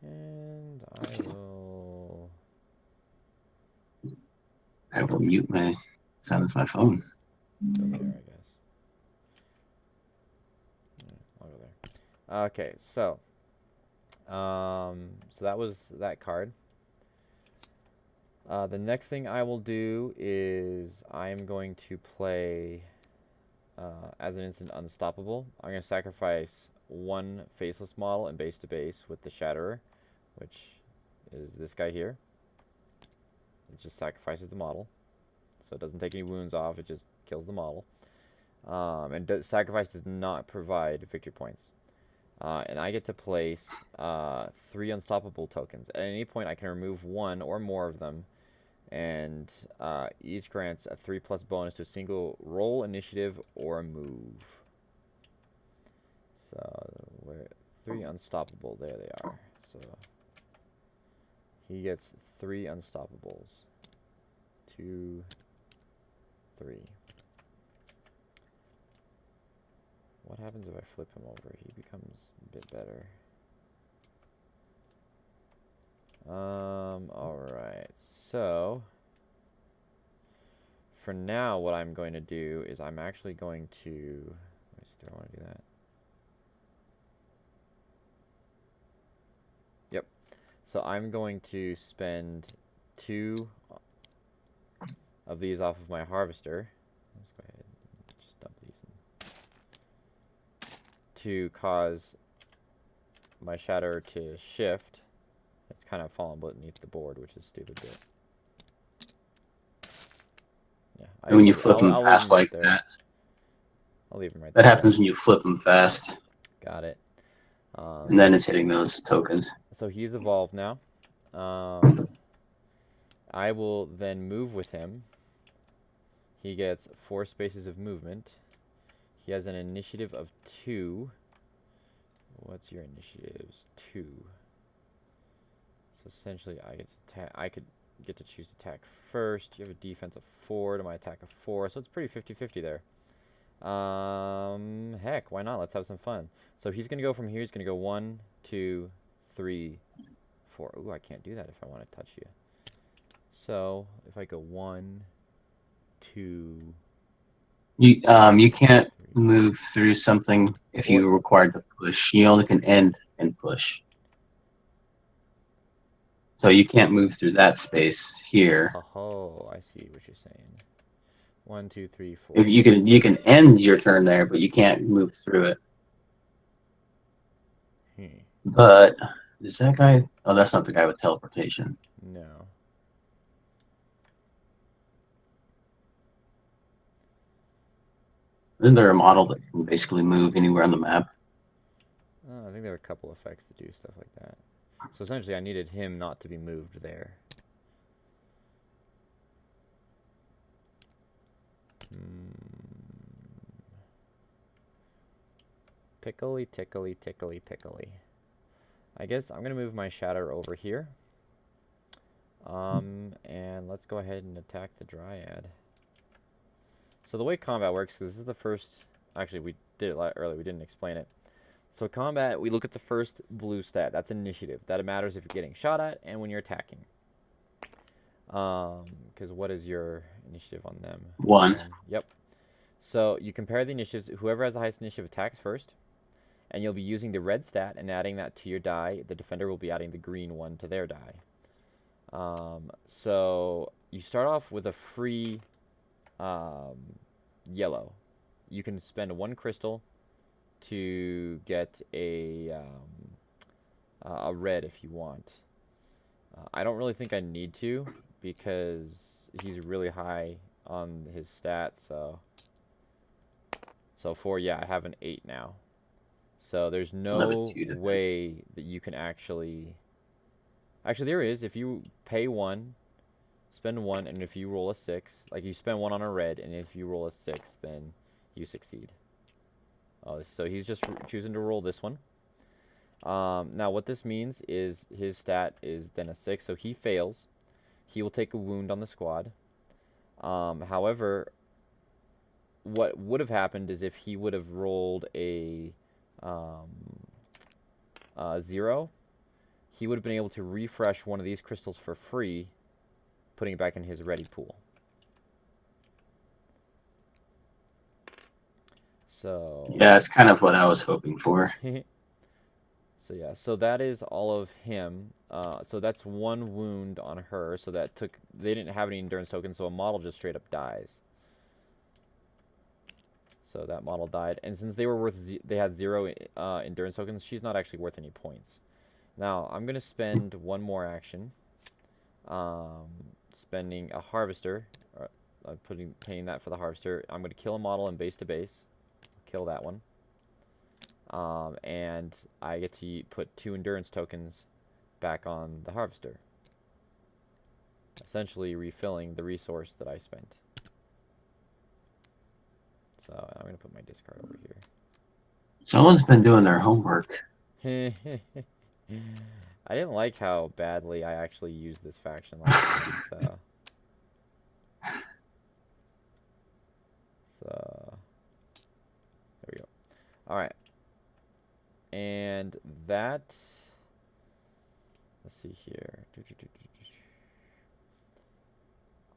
And I will... I will mute my silence my phone. Go there, I guess. I'll go there. Okay, so that was that card. The next thing I will do is I'm going to play as an instant unstoppable. I'm going to sacrifice 1 faceless model and base to base with the Shatterer, which is this guy here. It just sacrifices the model, so it doesn't take any wounds off. It just kills the model. And sacrifice does not provide victory points. And I get to place 3 unstoppable tokens. At any point, I can remove 1 or more of them, and each grants a 3+ bonus to a single roll, initiative, or move. So, where 3 unstoppable, there they are. So, he gets 3 unstoppables. 2, 3. What happens if I flip him over? He becomes a bit better. Alright, so for now what I'm going to do is I'm actually going to, let me see, do I want to do that? Yep. So I'm going to spend 2 of these off of my harvester. Let's go ahead and just dump these in. To cause my Shatter to shift. It's kind of fallen beneath the board, which is stupid. But yeah, And when you flip them fast like that. I'll leave them right there. That happens when you flip them fast. Got it. And then it's hitting those tokens. So he's evolved now. I will then move with him. He gets 4 spaces of movement. He has an initiative of 2. What's your initiatives? 2. So essentially, I could get to choose to attack first. You have a defense of 4 to my attack of 4, so it's pretty 50-50 there. Heck, why not? Let's have some fun. So he's gonna go from here. He's gonna go 1, 2, 3, 4. Ooh, I can't do that if I want to touch you. So if I go 1, 2. You can't move through something if you're required to push. You only can end and push. So you can't move through that space here. Oh, I see what you're saying. 1, 2, 3, 4. If you can end your turn there, but you can't move through it. But is that guy? Oh, that's not the guy with teleportation. No. Isn't there a model that can basically move anywhere on the map? I think there are a couple effects to do stuff like that. So essentially, I needed him not to be moved there. Pickly, tickly, tickly, pickly. I guess I'm going to move my Shatter over here. And let's go ahead and attack the Dryad. So the way combat works, this is the first... Actually, we did it earlier. We didn't explain it. So combat, we look at the first blue stat. That's initiative. That matters if you're getting shot at and when you're attacking. Because what is your initiative on them? 1. Yep. So you compare the initiatives. Whoever has the highest initiative attacks first. And you'll be using the red stat and adding that to your die. The defender will be adding the green one to their die. So you start off with a free yellow. You can spend 1 crystal to get a red if you want. I don't really think I need to because he's really high on his stats. So 4, yeah, I have an 8 now. So there's no way that you can actually there is. If you pay 1, spend 1, and if you roll a 6, like you spend 1 on a red, and if you roll a 6, then you succeed. Oh, so he's just choosing to roll this one. Now what this means is his stat is then a 6, so he fails. He will take a wound on the squad. However, what would have happened is if he would have rolled a 0, he would have been able to refresh one of these crystals for free, putting it back in his ready pool. So yeah, that's kind of what I was hoping for. So yeah, so that is all of him. So that's 1 wound on her. So that they didn't have any endurance tokens, so a model just straight up dies. So that model died, and since they had 0 endurance tokens, she's not actually worth any points. Now I'm gonna spend 1 more action, spending a harvester. Paying that for the harvester. I'm gonna kill a model in base to base. Kill that one. And I get to put 2 endurance tokens back on the harvester, essentially refilling the resource that I spent. So I'm going to put my discard over here. Someone's been doing their homework. I didn't like how badly I actually used this faction last time, so there we go. All right. And that, let's see here.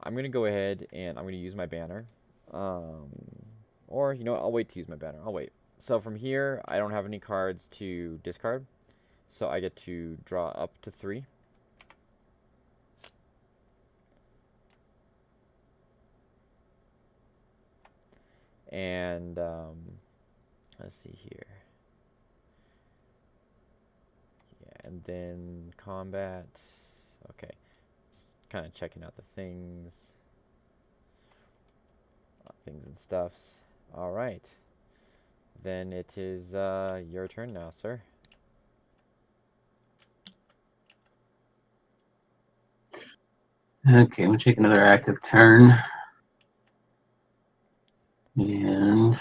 I'm going to go ahead and I'm going to use my banner. Or, you know what, I'll wait to use my banner. I'll wait. So from here, I don't have any cards to discard. So I get to draw up to 3. And, let's see here. And then combat. Okay. Just kind of checking out the things. Things and stuffs. All right. Then it is your turn now, sir. Okay, we'll take another active turn. And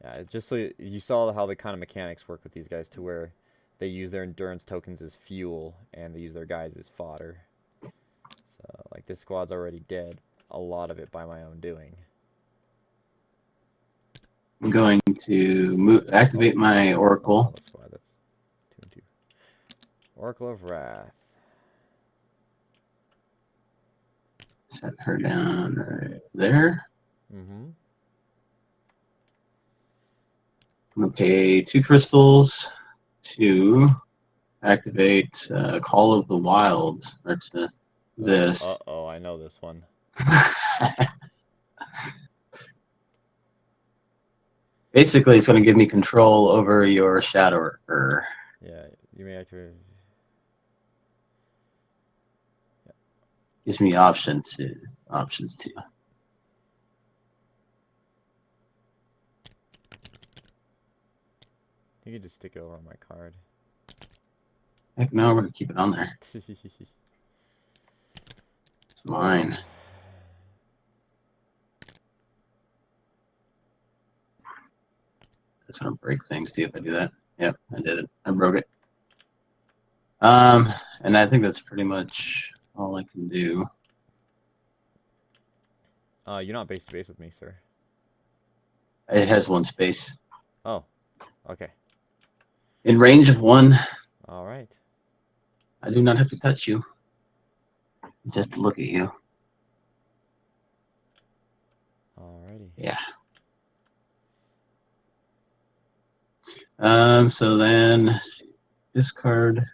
yeah, just so you saw how the kind of mechanics work with these guys, to where they use their endurance tokens as fuel and they use their guys as fodder. So like this squad's already dead, a lot of it by my own doing. I'm going to activate my Oracle. That's 2 and 2. Oracle of Wrath. Set her down right there. Mm-hmm. I'm going to pay 2 crystals to activate Call of the Wild. That's this. Uh-oh, I know this one. Basically, it's going to give me control over your shadow. Yeah, you may activate. Yeah. Gives me options too. You can just stick it over on my card. Heck no, we're going to keep it on there. It's mine. It's going to break things too if I do that. Yep, I did it. I broke it. And I think that's pretty much all I can do. You're not base to base with me, sir. It has 1 space. Oh, okay. In range of 1. All right. I do not have to touch you. Just to look at you. Alrighty. Yeah. So then, discard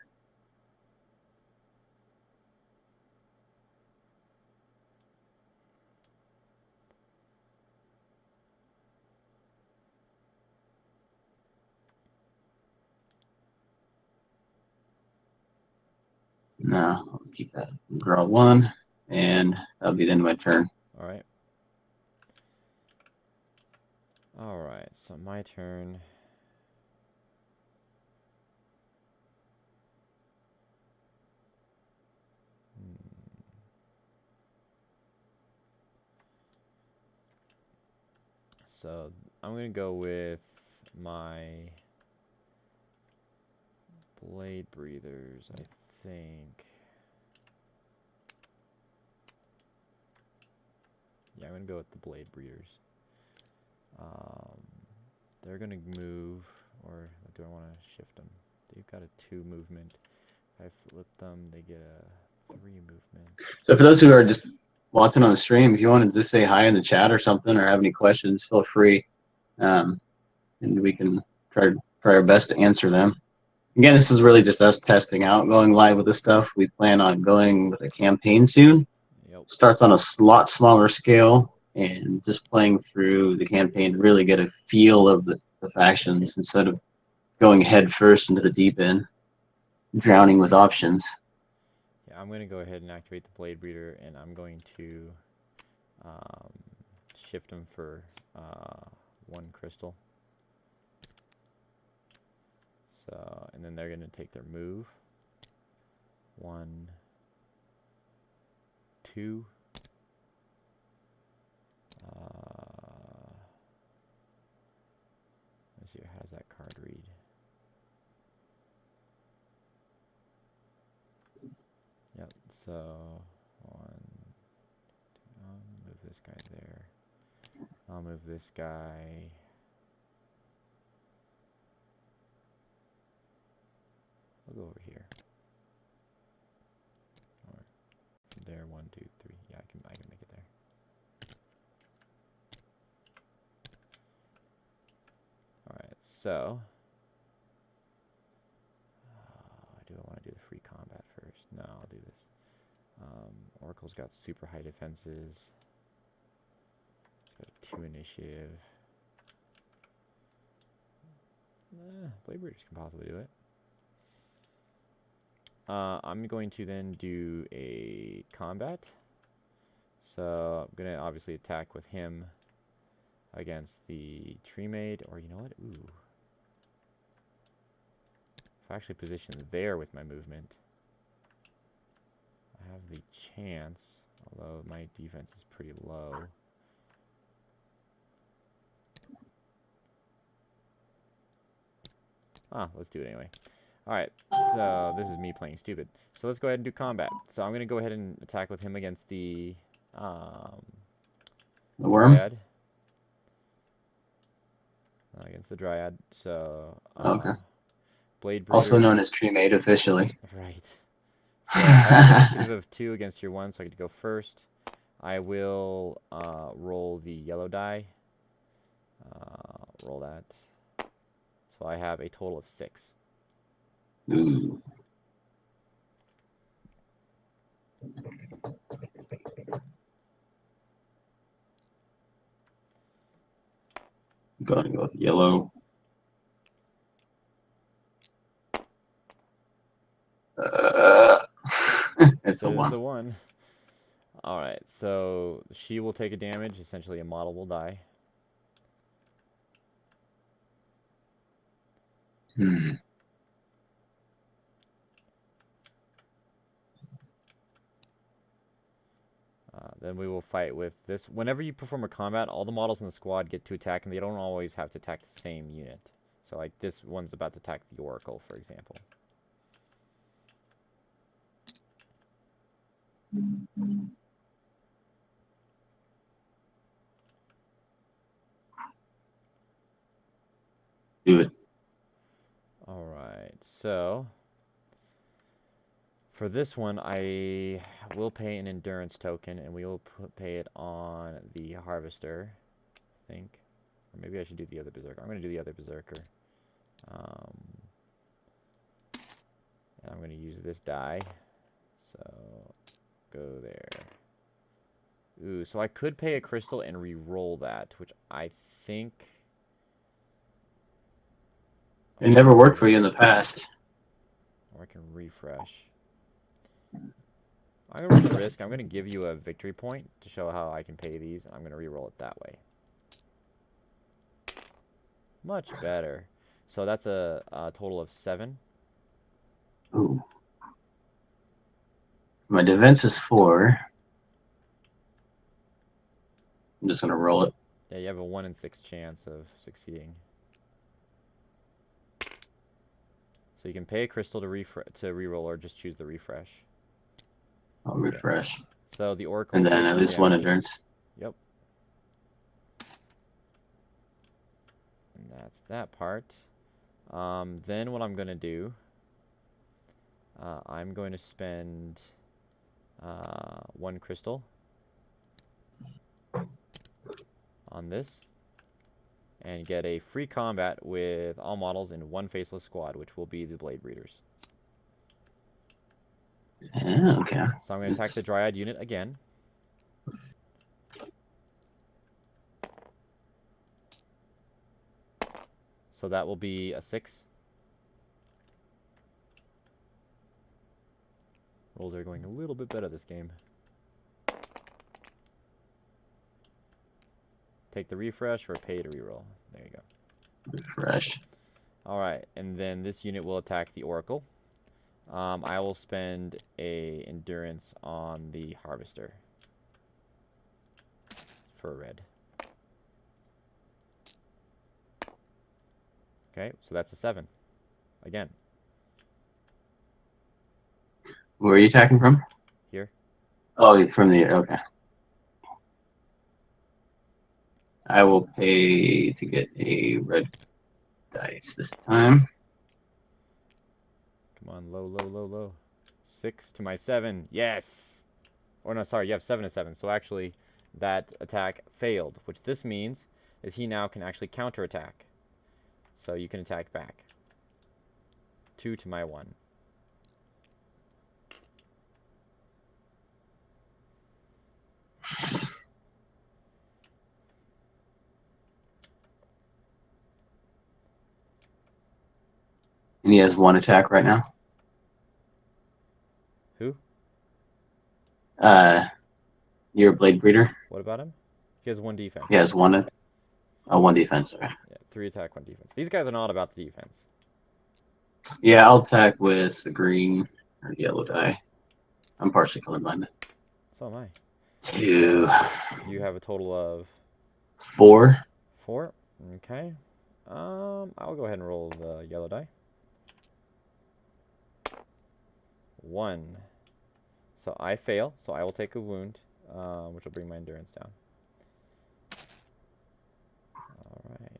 No, I'll keep that. Draw 1, and that'll be the end of my turn. All right. All right, so my turn. So I'm going to go with my Blade Breathers, I think. Yeah, I'm going to go with the Blade Breeders. They're going to move, or do I want to shift them? They've got a 2 movement. If I flip them, they get a 3 movement. So for those who are just watching on the stream, if you wanted to say hi in the chat or something, or have any questions, feel free, and we can try our best to answer them. Again, this is really just us testing out, going live with this stuff. We plan on going with a campaign soon. Yep. Starts on a lot smaller scale, and just playing through the campaign to really get a feel of the factions instead of going head first into the deep end, drowning with options. Yeah, I'm going to go ahead and activate the Blade Breeder, and I'm going to shift them for 1 crystal. So, and then they're going to take their move. 1, 2. Let's see, how does that card read? Yep, so 1, 2, I'll move this guy there. I'll move this guy. I'll go over here. Or there, 1, 2, 3. Yeah, I can make it there. All right, so do I want to do the free combat first? No, I'll do this. Oracle's got super high defenses. It's got 2 initiative. Blade Breeders can possibly do it. I'm going to then do a combat. So I'm going to obviously attack with him against the Tree Maid, or you know what? Ooh. If I actually position there with my movement, I have the chance, although my defense is pretty low. Let's do it anyway. Alright, so this is me playing stupid. So let's go ahead and do combat. So I'm going to go ahead and attack with him against the worm? Dryad. Against the Dryad. So, okay. Blade Breeder. Also known as Tree Maid officially. Right. So I have initiative of 2 against your 1, so I get to go first. I will roll the yellow die. Roll that. So I have a total of 6. Ooh. Gotta go with yellow. It's a 1. It's a 1. Alright, so she will take a damage. Essentially, a model will die. Then we will fight with this. Whenever you perform a combat, all the models in the squad get to attack, and they don't always have to attack the same unit. So, like, this one's about to attack the Oracle, for example. Do it. Alright, so for this one, I will pay an endurance token, and we will pay it on the Harvester, I think. Or maybe I should do the other Berserker. I'm going to do the other Berserker. And I'm going to use this die. So, go there. Ooh, so I could pay a crystal and re-roll that, which I think... It never worked for you in the past. Or I can refresh. I'm going to run the risk. I'm going to give you a victory point to show how I can pay these. I'm going to re-roll it that way. Much better. So that's a total of 7. Ooh. My defense is 4. I'm just gonna roll it. Yeah, you have a 1 in 6 chance of succeeding. So you can pay a crystal to re-roll or just choose the refresh. I'll refresh. So the Oracle. And then at least 1 endurance. Yep. And that's that part. Then what I'm going to do, I'm going to spend 1 crystal on this and get a free combat with all models in 1 faceless squad, which will be the Blade Breeders. Yeah, okay. So I'm going to attack the Dryad unit again. So that will be a 6. Rolls are going a little bit better this game. Take the refresh or pay to reroll. There you go. Refresh. Alright, and then this unit will attack the Oracle. I will spend a endurance on the Harvester for a red. Okay, so that's a 7. Again. Where are you attacking from? Here. Oh, from the okay. I will pay to get a red dice this time. Come on, low, low, low, low. 6 to my 7. Yes! Or no, sorry, you have 7 to 7. So actually, that attack failed. Which this means is he now can actually counterattack. So you can attack back. 2 to my 1. And he has 1 attack right now. Who? Your Blade Breeder. What about him? He has 1 defense. He has 1. 1 defense. Okay. Yeah, 3 attack, 1 defense. These guys are not about the defense. Yeah, I'll attack with the green or yellow die. I'm partially colorblind. So am I. 2. You have a total of 4. 4. Okay. I'll go ahead and roll the yellow die. 1. So I fail, so I will take a wound, which will bring my endurance down. Alright.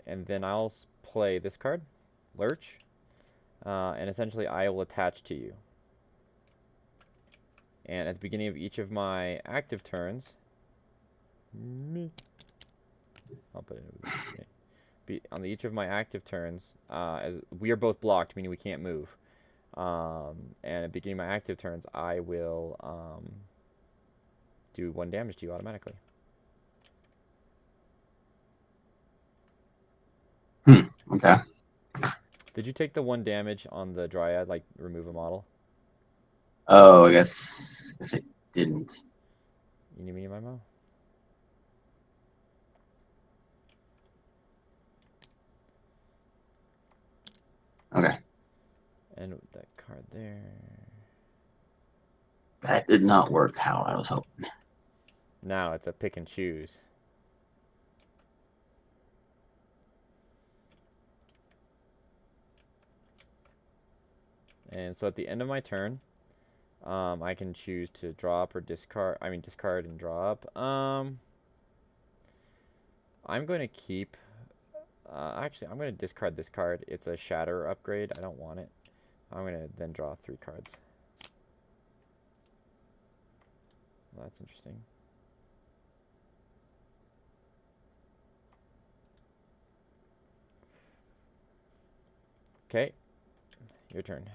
And then I'll play this card, Lurch, and essentially I will attach to you. And at the beginning of each of my active turns, I'll put it on each of my active turns, as we are both blocked, meaning we can't move. And at the beginning of my active turns, I will do 1 damage to you automatically. Okay. Did you take the 1 damage on the Dryad, like remove a model? Oh, I guess it didn't. Eeny, meeny, miny, moe. Okay. And that card there. That did not work how I was hoping. Now it's a pick and choose. And so at the end of my turn, I can choose to drop or discard. I mean, discard and drop. I'm going to keep. Actually, I'm going to discard this card. It's a shatter upgrade. I don't want it. I'm going to then draw 3 cards. Well, that's interesting. Okay, your turn.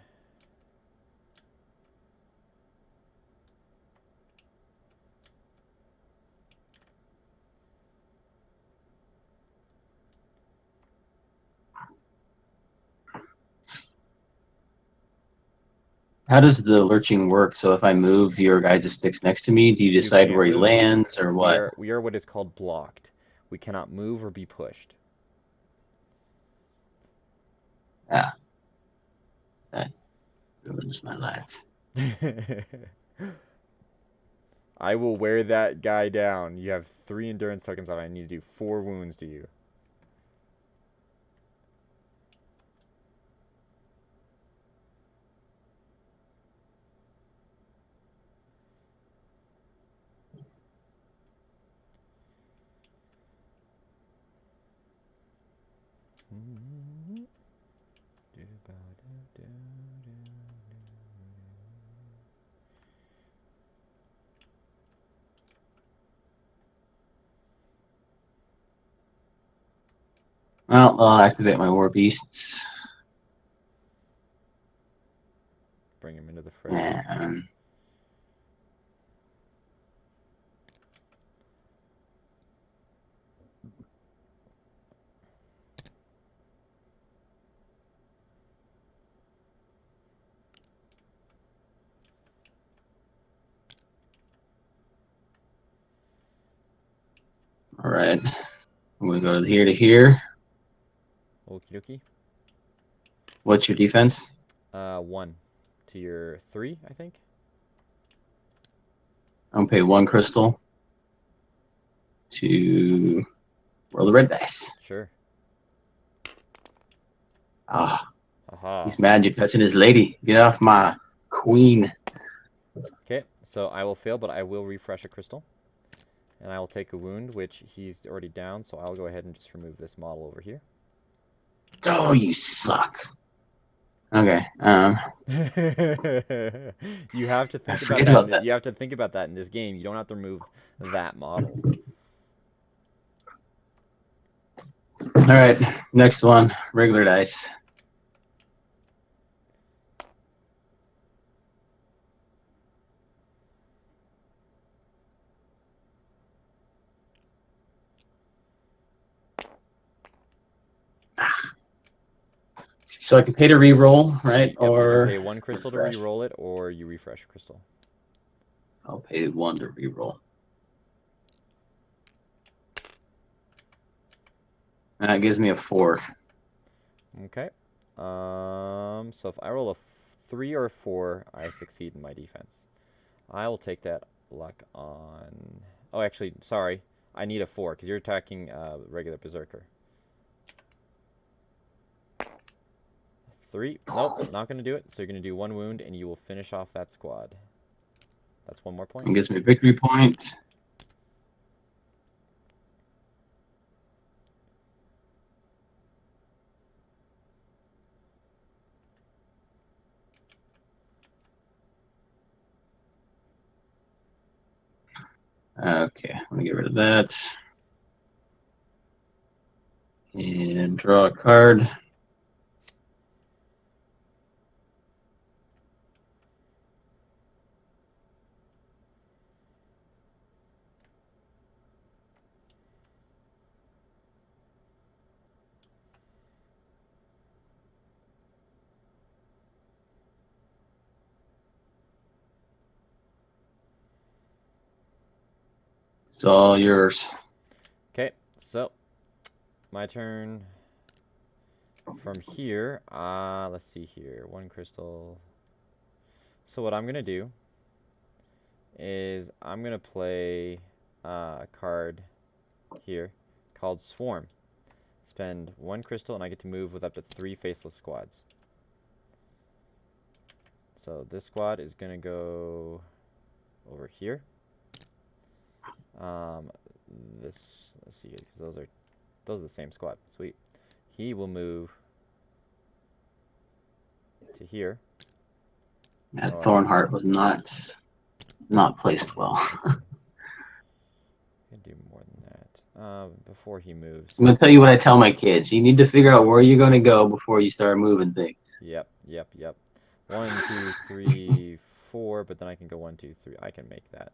How does the lurching work? So if I move, your guy just sticks next to me. Do you You decide can't where he move. lands or what? We are what is called blocked. We cannot move or be pushed. Ah, that ruins my life. I will wear that guy down. You have 3 endurance tokens left. I need to do 4 wounds to you. Well, I'll activate my war beasts. Bring him into the fray. And all right, I'm gonna go here to here. Okie dokie. What's your defense? 1 to your 3, I think. I'm gonna pay 1 crystal to roll the red dice. Sure. Ah, Aha. he's mad you're touching his lady. Get off my queen. Okay, so I will fail, but I will refresh a crystal. And I will take a wound, which he's already down, so I'll go ahead and just remove this model over here. Oh, you suck. Okay. You have to I think about forget that. about that. You have to think about that in this game. You don't have to remove that model. All right, next one, regular dice. So I can pay to re-roll, right? Yep, you can Or pay 1 crystal refresh. to re-roll it, or you refresh a crystal. I'll pay 1 to re-roll. That gives me a 4. Okay. So if I roll a 3 or a 4, I succeed in my defense. I will take that luck on... Oh, actually, sorry. I need a 4, because you're attacking regular Berserker. 3. Nope, not going to do it. So you're going to do 1 wound, and you will finish off that squad. That's 1 more point. It gives me a victory point. Okay, let me get rid of that. And draw a card. It's all yours. Okay, so my turn. From here, let's see here. 1 crystal. So what I'm going to do is I'm going to play a card here called Swarm. Spend 1 crystal, and I get to move with up to 3 faceless squads. So this squad is going to go over here. Let's see, because those are the same squad. Sweet. He will move to here. That Thornheart was not placed well. I can do more than that. Before he moves. I'm gonna tell you what I tell my kids. You need to figure out where you're gonna go before you start moving things. Yep. 1, 2, 3, 4, but then I can go 1, 2, 3. I can make that.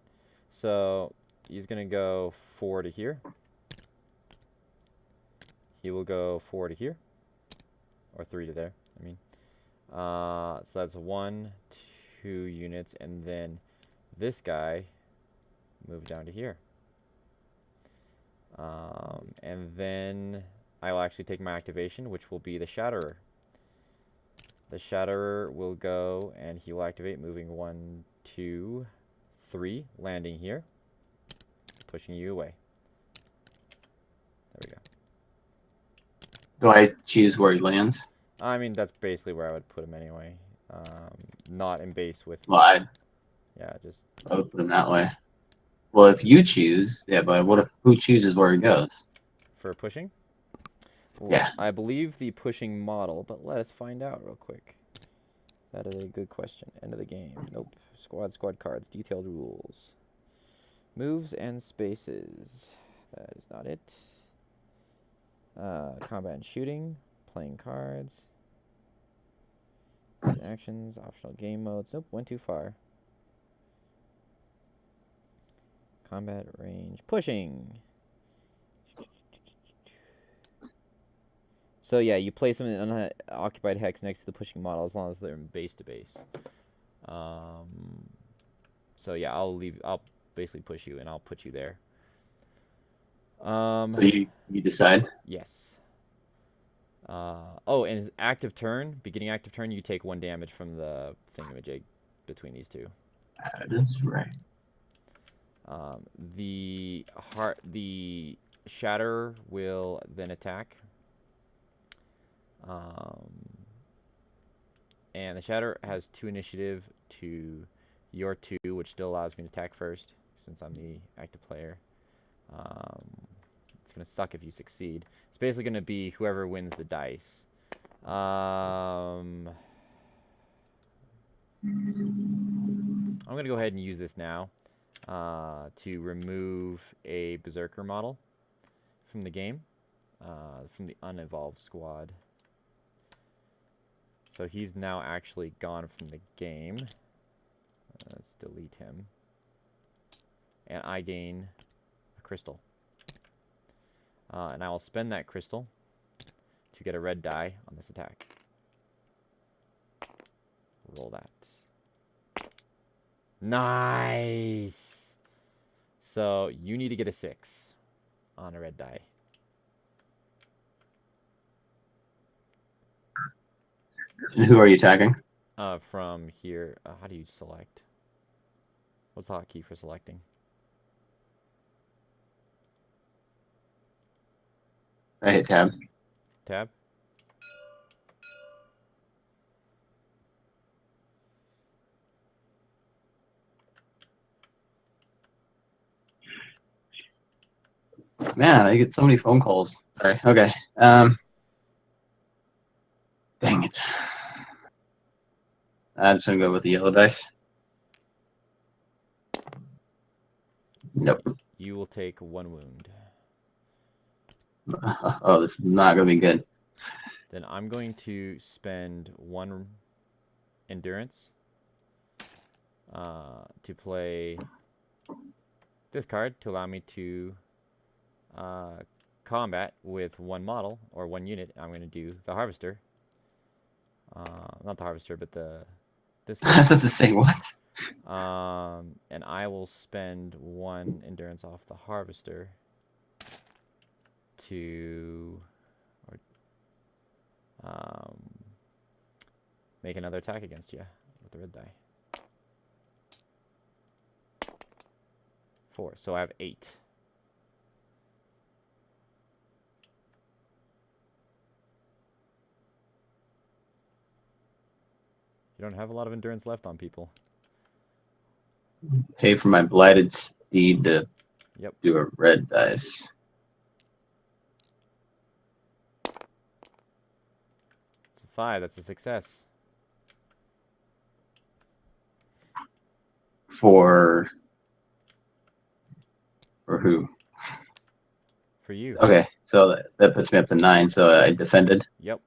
So he's gonna go 4 to here. He will go 4 to here, or 3 to there. I mean, so that's 1, 2 units, and then this guy move down to here. And then I will actually take my activation, which will be the Shatterer. The Shatterer will go, and he will activate, moving 1, 2, 3, landing here, pushing you away. There we go. Do I choose where he lands? I mean, that's basically where I would put him anyway. Not in base with... Well, I just... would put him that way. Well, if you choose, yeah, but what if who chooses where he goes? For pushing? Well, yeah. I believe the pushing model, but let us find out real quick. That is a good question. End of the game. Nope. Squad cards. Detailed rules. Moves and spaces. That is not it. Combat and shooting. Playing cards. Actions. Optional game modes. Nope. Went too far. Combat range. Pushing. So yeah, you place them in an unoccupied hex next to the pushing model as long as they're base to base. So yeah, I'll basically push you and I'll put you there. So you decide? Yes. Oh, and his active turn, beginning active turn, you take 1 damage from the thingamajig between these two. That is right. The Shatter will then attack. And the Shatter has 2 initiative to your 2, which still allows me to attack first since I'm the active player. It's going to suck if you succeed. It's basically going to be whoever wins the dice. I'm going to go ahead and use this now to remove a Berserker model from the game, from the unevolved squad. So he's now actually gone from the game. Let's delete him. And I gain a crystal. And I will spend that crystal to get a red die on this attack. Roll that. Nice! So you need to get a 6 on a red die. And who are you attacking? From here, how do you select? What's the hotkey for selecting? I hit tab. Tab? Man, I get so many phone calls. Sorry. Okay. Dang it. I'm just gonna go with the yellow dice. Nope. You will take 1 wound. Oh, this is not gonna be good. Then I'm going to spend 1 endurance to play this card to allow me to combat with 1 model or 1 unit. I'm going to do the Harvester. Not the Harvester, but this guy. I was about to say what? And I will spend 1 endurance off the Harvester to make another attack against you with the red die. 4. So I have 8. You don't have a lot of endurance left on people. Pay for my blighted steed to Yep. do a red dice. It's a 5. That's a success. For who? For you. Okay, so that puts me up to 9. So I defended. Yep.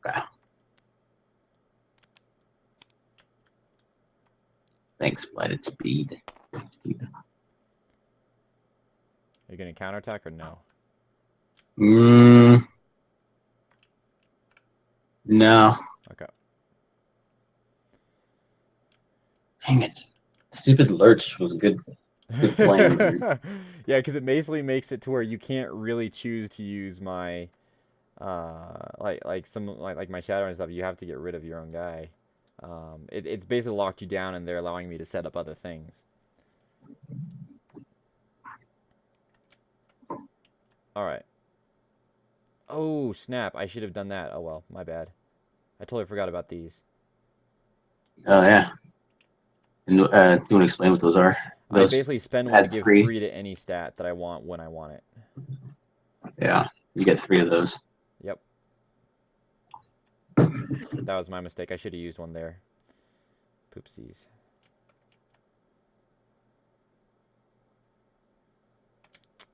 Wow. Thanks, blighted speed. Are you going to counterattack or no? No. Okay. Dang it. Stupid Lurch was a good plan there. Yeah, because it basically makes it to where you can't really choose to use my like my shadow and stuff. You have to get rid of your own guy. It's basically locked you down, and they're allowing me to set up other things. All right. Oh snap! I should have done that. Oh well, my bad. I totally forgot about these. Oh yeah. And do you want to explain what those are? I Those basically spend one to add give 3. 3 to any stat that I want when I want it. Yeah. You get 3 of those. Yep. That was my mistake. I should have used one there. Poopsies.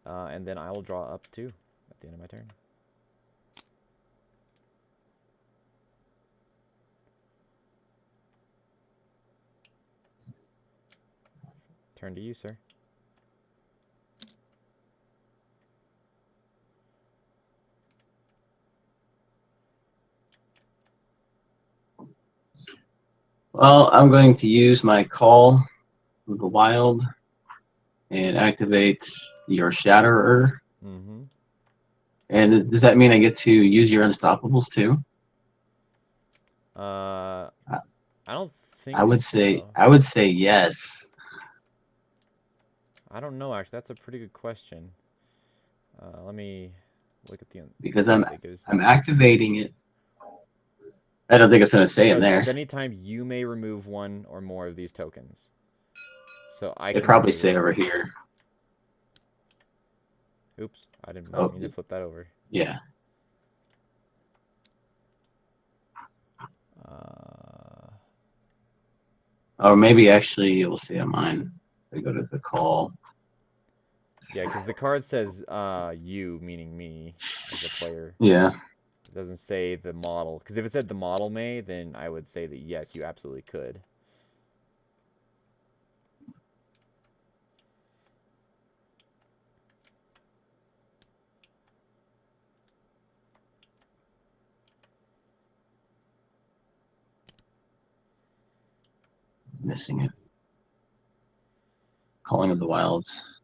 And then I will draw up 2 at the end of my turn. Turn to you, sir. Well, I'm going to use my call of the wild and activate your Shatterer. Mm-hmm. And does that mean I get to use your Unstoppables too? I don't I think would say so. I would say yes. I don't know, actually. That's a pretty good question. Let me look at the Because thing that goes I'm there. activating it. I don't think it's gonna say No, in it says there. anytime you may remove 1 or more of these tokens. So I It can probably remove say it. over here. Oops, I didn't Oh mean to flip that over. yeah. Uh, Or maybe actually we'll see on mine. I go to the call. yeah, because the card says you, meaning me, as a player. Yeah. It doesn't say the model. Because if it said the model may, then I would say that yes, you absolutely could. Missing it. Calling of the Wilds.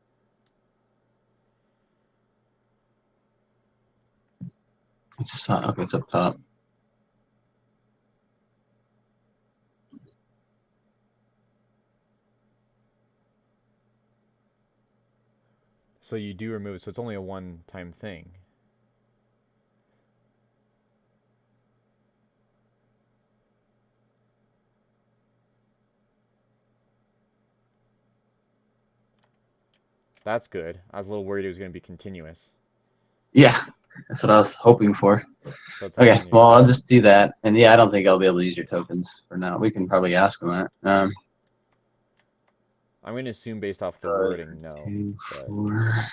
Okay, it's up top. So you do remove it, so it's only a one-time thing. That's good. I was a little worried it was going to be continuous. Yeah, that's what I was hoping for. So it's Okay, continuous. well I'll just do that. And yeah, I don't think I'll be able to use your tokens for now. We can probably ask them that. I'm going to assume based off the Good. wording, no. 2, But 4.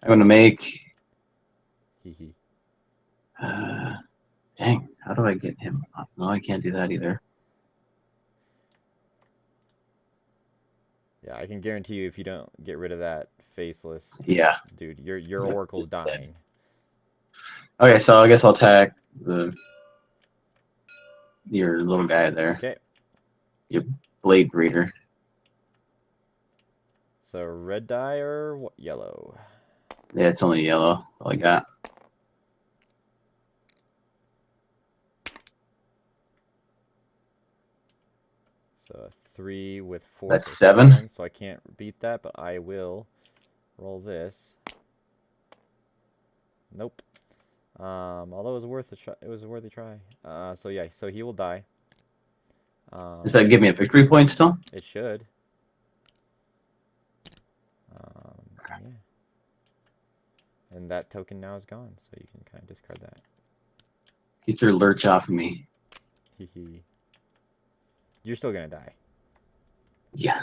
I'm gonna make. hee hee. Dang, how do I get him up? No, I can't do that either. Yeah, I can guarantee you if you don't get rid of that faceless Yeah. dude, your oracle's dying. Okay, so I guess I'll attack your little guy there. Okay. Your blade breeder. So red die or yellow? Yeah, it's only yellow. That's all I got. So a 3 with 4, That's so 7. 7. So I can't beat that, but I will roll this. Nope. Although it was worth a try, it was a worthy try. So yeah, so he will die. Does that give me a victory point still? It should. Yeah. And that token now is gone, so you can kind of discard that. Get your lurch off of me. Hee hee. You're still gonna die. Yeah.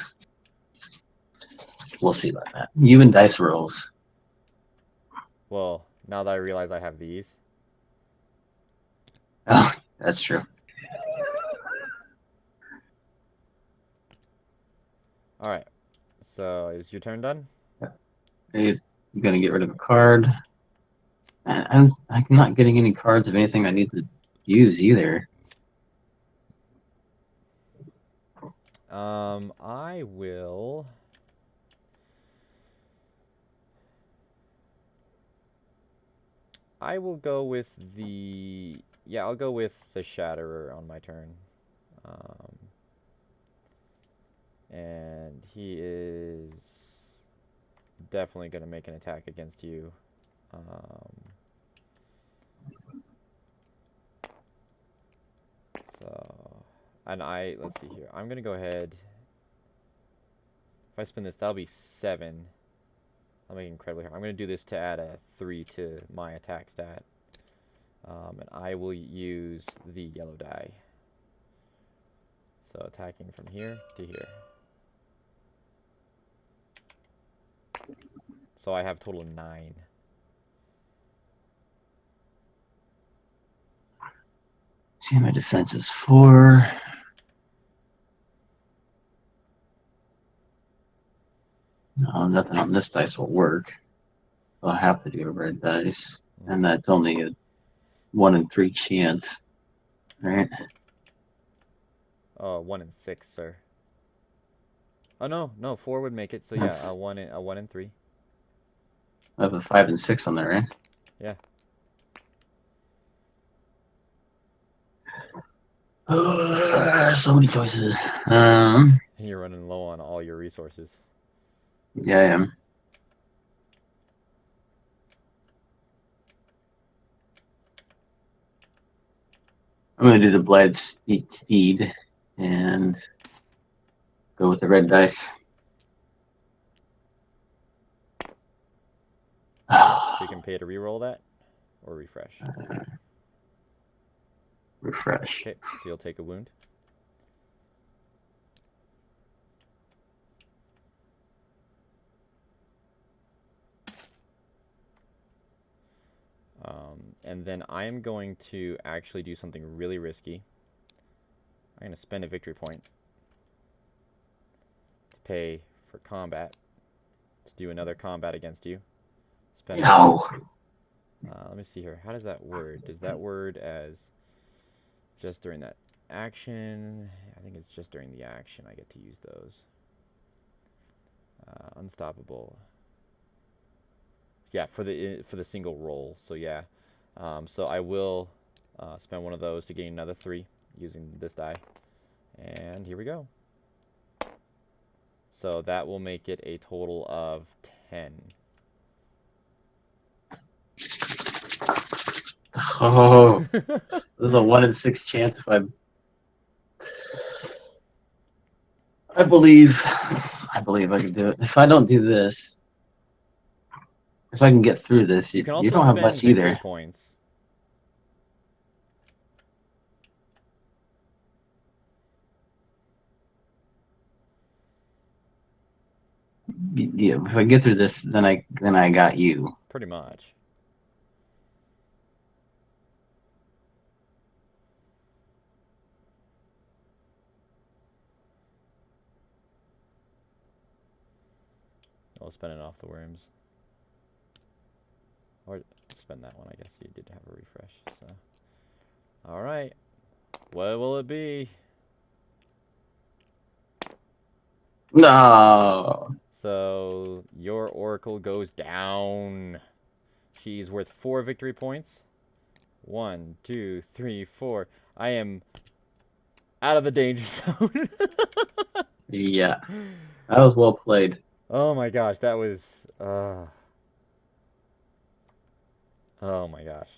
We'll see about that. You and dice rolls. Well, now that I realize I have these. Oh, that's true. Alright. So is your turn done? I'm gonna get rid of a card. I'm not getting any cards of anything I need to use either. I will. I will go with the. Yeah, I'll go with the Shatterer on my turn. Um, and he is definitely going to make an attack against you. So, and let's see here. I'm going to go ahead. If I spin this, that'll be 7. I'll make it incredibly hard. I'm going to do this to add a 3 to my attack stat. And I will use the yellow die. So attacking from here to here. So I have a total of 9. See, my defense is 4. No, nothing on this dice will work. I'll have to do a red dice. And that's only a 1 in 3 chance. Right? 1 in 6, sir. Oh no, 4 would make it. So yeah, a 1 in 3. I have a 5 and 6 on there, right? Yeah. So many choices. You're running low on all your resources. Yeah, I am. I'm gonna do the Bled Steed and go with the red dice. So you can pay to reroll that or refresh. Refresh. Okay, so you'll take a wound. And then I am going to actually do something really risky. I'm going to spend a victory point to pay for combat, to do another combat against you. Spend No. let me see here. How does that word? Does that word as just during that action? I think it's just during the action I get to use those. Unstoppable. Yeah, for the single roll. So yeah. So I will spend one of those to gain another 3 using this die. And here we go. So that will make it a total of 10. Oh, this is a 1 in 6 chance if I believe I can do it. If I don't do this, if I can get through this, You you can also don't have spend much victory either. points. Yeah, if I get through this, then I got you. Pretty much. I'll spend it off the worms. Or spend that one, I guess you did have a refresh. So, alright. What will it be? No. So, your Oracle goes down. She's worth 4 victory points. 1, 2, 3, 4. I am out of the danger zone. Yeah, that was well played. Oh my gosh, that was... oh my gosh.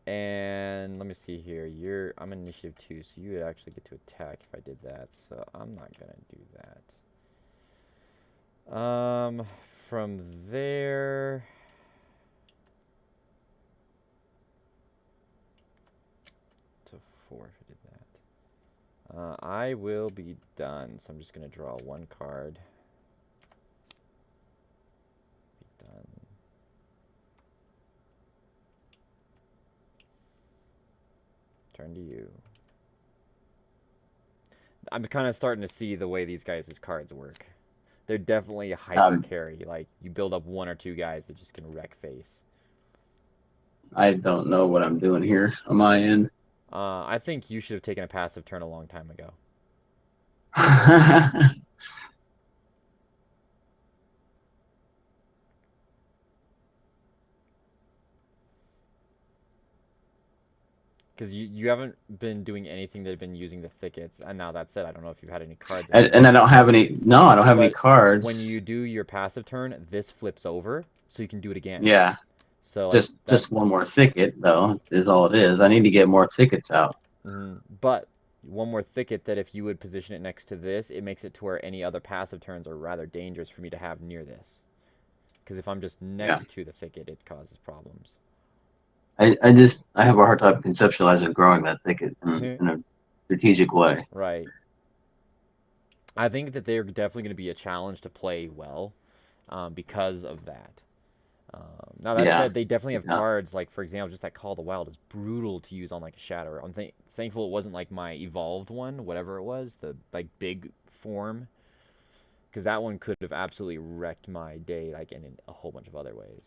And let me see here. I'm initiative 2, so you would actually get to attack if I did that. So I'm not gonna do that. From there, to 4 if I did that. I will be done. So I'm just gonna draw 1 card. Be done. Turn to you. I'm kind of starting to see the way these guys' cards work. They're definitely a hyper Um, carry. Like, you build up one or two guys that just can wreck face. I don't know what I'm doing here on my end. I think you should have taken a passive turn a long time ago. Because you haven't been doing anything that have been using the thickets. And now that said, I don't know if you've had any cards in And there. I don't have any. No, I don't have any But when cards. you do your passive turn, this flips over, so you can do it again. Yeah, So like that. just one more thicket though is all it is. I need to get more thickets out. But one more thicket that if you would position it next to this, it makes it to where any other passive turns are rather dangerous for me to have near this. Because if I'm just Yeah, next to the thicket, it causes problems. I have a hard time conceptualizing growing that thicket in a strategic way. Right. I think that they're definitely going to be a challenge to play well because of that. Now that Yeah, said, they definitely have yeah. cards like, for example, just that Call of the Wild is brutal to use on like a Shatter. I'm thankful it wasn't like my evolved one, whatever it was, the like big form, because that one could have absolutely wrecked my day like in a whole bunch of other ways.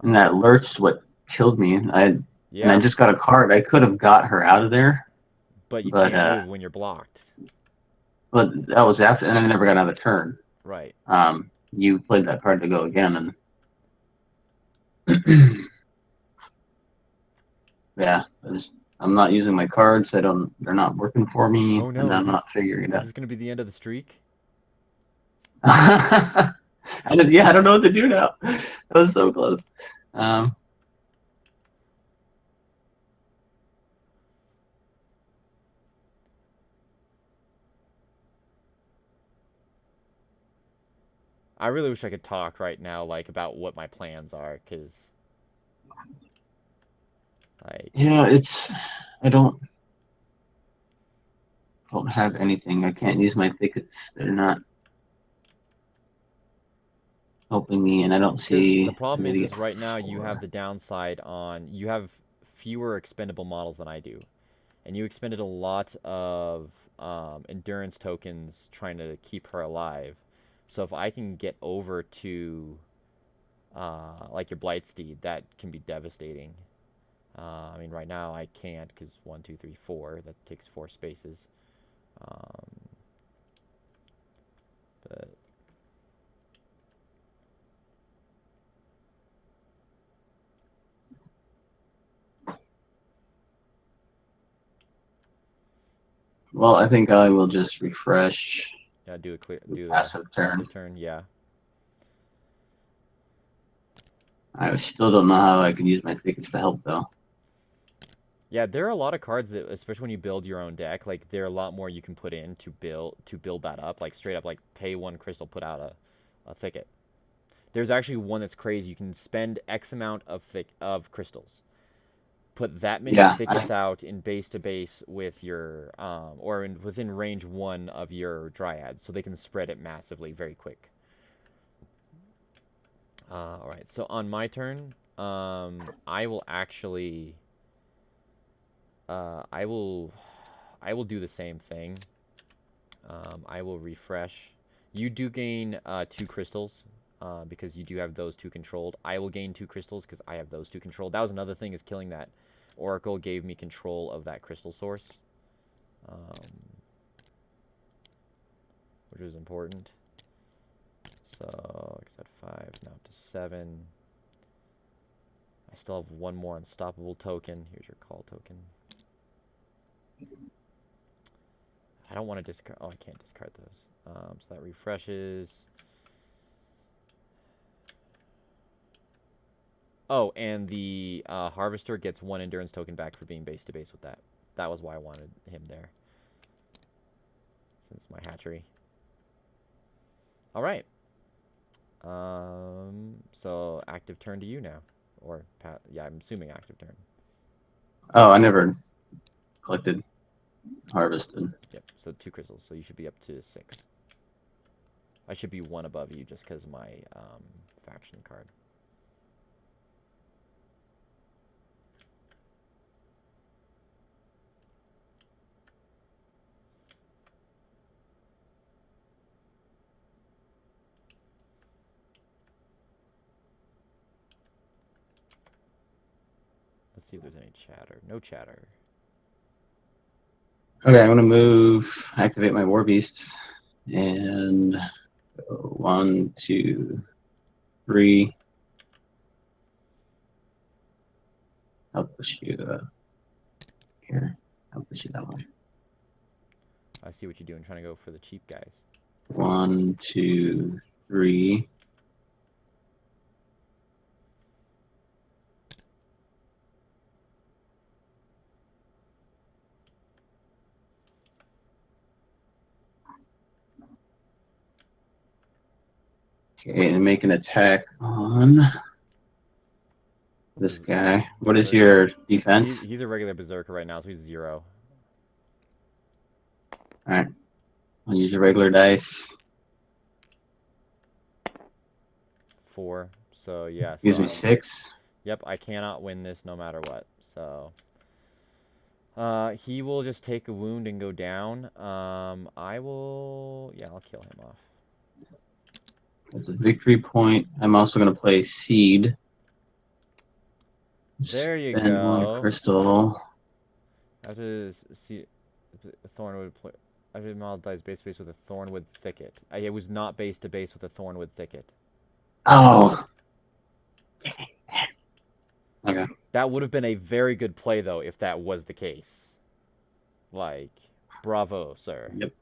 And Um, that lurch what killed me. I yeah, just got a card. I could have got her out of there, but you but can't move when you're blocked. that was after, and I never got another turn. Right. You played that card to go again, and yeah, I'm not using my cards. They're not working for me, Oh and no, I'm not figuring it is out. this going to be the end of the streak? Yeah, I don't know what to do now. That was so close. Um, I really wish I could talk right now, like about what my plans are, because like yeah, I don't have anything. I can't use my thickets. They're not helping me, and I don't because the see problem immediate is right now you have four. the downside on you have fewer expendable models than I do, and you expended a lot of endurance tokens trying to keep her alive. So if I can get over to like your Blightsteed, that can be devastating. I mean, right now I can't because 1, 2, 3, 4. That takes 4 spaces. Um, but Well, I think I will just refresh yeah, the do the passive turn. passive turn. Yeah. I still don't know how I can use my thickets to help though. Yeah, there are a lot of cards that, especially when you build your own deck, like there are a lot more you can put in to build that up. Like straight up, like pay 1 crystal, put out a thicket. There's actually one that's crazy. You can spend X amount of crystals, put that many Yeah, thickets out in base to base with your or within range 1 of your dryads, so they can spread it massively very quick. All right, so on my turn, I will actually uh, I will I will do the same thing. I will refresh. You do gain 2 crystals because you do have those 2 controlled. I will gain 2 crystals because I have those 2 controlled. That was another thing, is killing that Oracle gave me control of that crystal source, um, which was important. So, I at 5, now up to 7. I still have 1 more unstoppable token. Here's your call token. I don't want to discard. Oh, I can't discard those. So that refreshes. Oh, and the Harvester gets 1 endurance token back for being base to base with that. That was why I wanted him there. Since my hatchery. All right. So active turn to you now, or yeah, I'm assuming active turn. Oh, I never collected harvested. Yep. So 2 crystals. So you should be up to 6. I should be 1 above you just because of my faction card. Let's see if there's any chatter. No chatter. Okay, I'm gonna move, activate my war beasts, and go 1, 2, 3. I'll push you here. I'll push you that way. I see what you're doing, trying to go for the cheap guys. 1, 2, 3. Okay, and make an attack on this guy. What is your defense? He's a regular berserker right now, so he's 0. Alright. I'll use your regular dice. 4. So yeah. Gives me 6. Yep, I cannot win this no matter what. So he will just take a wound and go down. I will. Yeah, I'll kill him off. That's a victory point. I'm also going to play Seed. There you Spend go. 1 crystal. After see, Thornwood play. After the model dies base to base with a Thornwood thicket. It was not base to base with a Thornwood thicket. Oh. Okay. That would have been a very good play though if that was the case. Like, bravo, sir. Yep.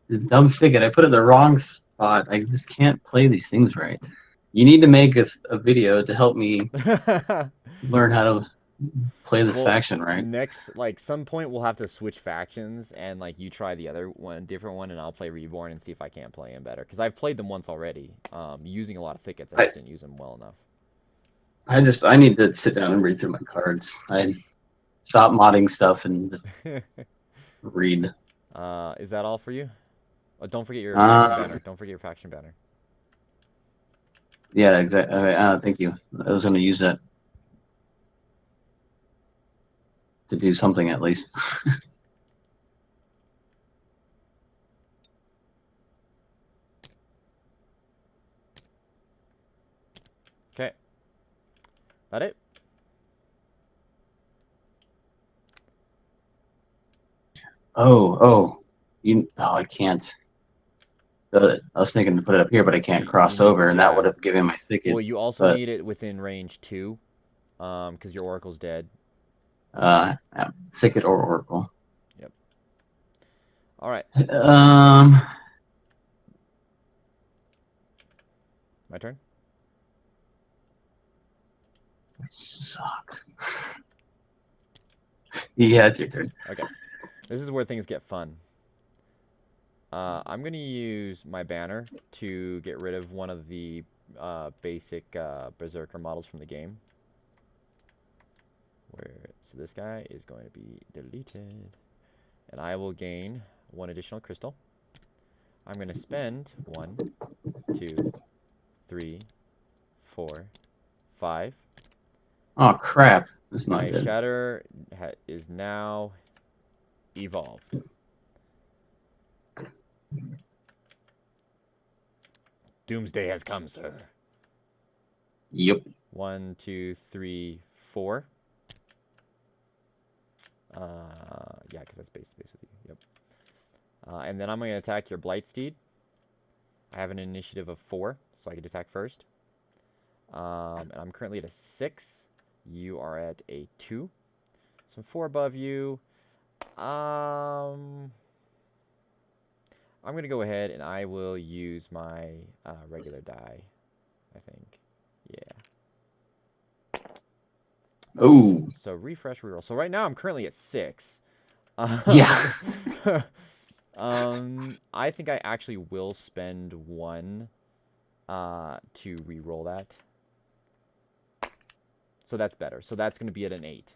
The dumb thicket. I put it in the wrong spot. I just can't play these things right. You need to make a video to help me learn how to play this faction right. Next, like, some point we'll have to switch factions, and like you try the other one, different one, and I'll play Reborn and see if I can't play him better. Because I've played them once already, using a lot of thickets. I just didn't use them well enough. I need to sit down and read through my cards. I stop modding stuff and just read. Is that all for you? Oh, don't forget your faction banner. Don't forget your faction banner. Yeah, exactly. Thank you. I was going to use that to do something at least. Okay. That it? Oh, I can't. I was thinking to put it up here, but I can't cross over, and that would have given my thicket. Well, you also need it within range 2, because your Oracle's dead. Thicket or Oracle. Yep. All right. My turn. I suck. Yeah, it's your turn. Okay. This is where things get fun. I'm going to use my banner to get rid of one of the basic Berserker models from the game. So this guy is going to be deleted. And I will gain 1 additional crystal. I'm going to spend 1, 2, 3, 4, 5. Oh, crap. That's not good. My shatter is now evolved. Doomsday has come, sir. Yep. 1, 2, 3, 4. Yeah, because that's base to base with you. Yep. And then I'm going to attack your Blightsteed. I have an initiative of 4, so I get to attack first. And I'm currently at a 6. You are at a 2. So I'm 4 above you. I'm going to go ahead and I will use my regular die, I think. Yeah. Oh. So refresh, reroll. So right now I'm currently at 6. Yeah. I think I actually will spend 1 to reroll that. So that's better. So that's going to be at an 8.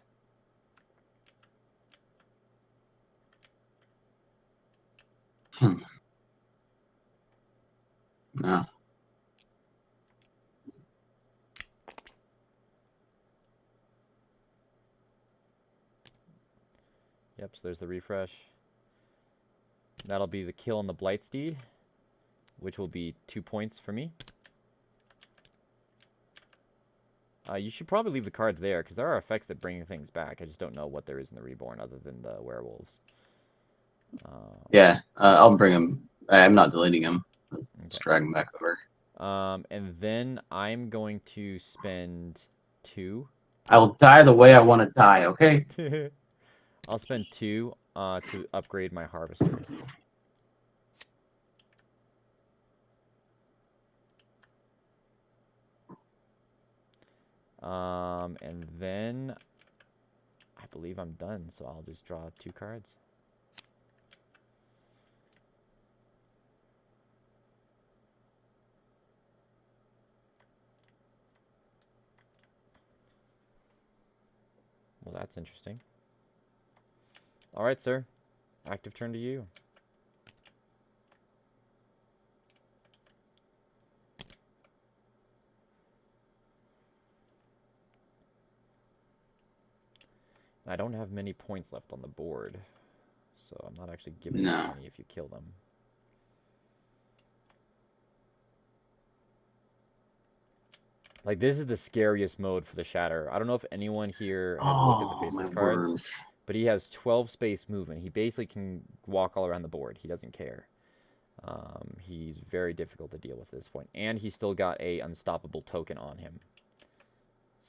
No. Yep, so there's the refresh. That'll be the kill on the Blightsteed, which will be 2 points for me. You should probably leave the cards there, because there are effects that bring things back. I just don't know what there is in the Reborn other than the werewolves. Yeah, I'll bring him. I'm not deleting him. Just Okay. drag him back over. And then I'm going to spend 2. I will die the way I want to die, okay? I'll spend 2 to upgrade my harvester. And then I believe I'm done, so I'll just draw 2 cards. Well, that's interesting. All right, sir. Active turn to you. I don't have many points left on the board, so I'm not actually giving you No. any if you kill them. Like, this is the scariest mode for the Shatter. I don't know if anyone here has looked at the Oh, my faceless cards, worms. but he has 12 space movement. He basically can walk all around the board. He doesn't care. He's very difficult to deal with at this point. And he's still got a unstoppable token on him.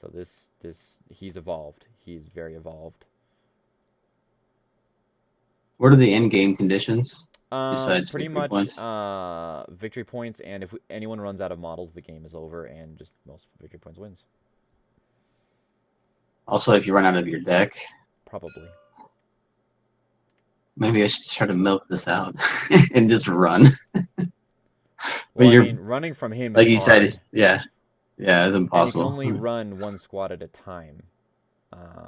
So he's evolved. He's very evolved. What are the in-game conditions besides Pretty victory much points? victory points, and if anyone runs out of models, the game is over, and just most victory points wins. Also, if you run out of your deck, Probably. maybe I should try to milk this out and just run. Well, I you're, mean, running from him is like you hard. said, yeah, it's And you can impossible. only run 1 squad at a time.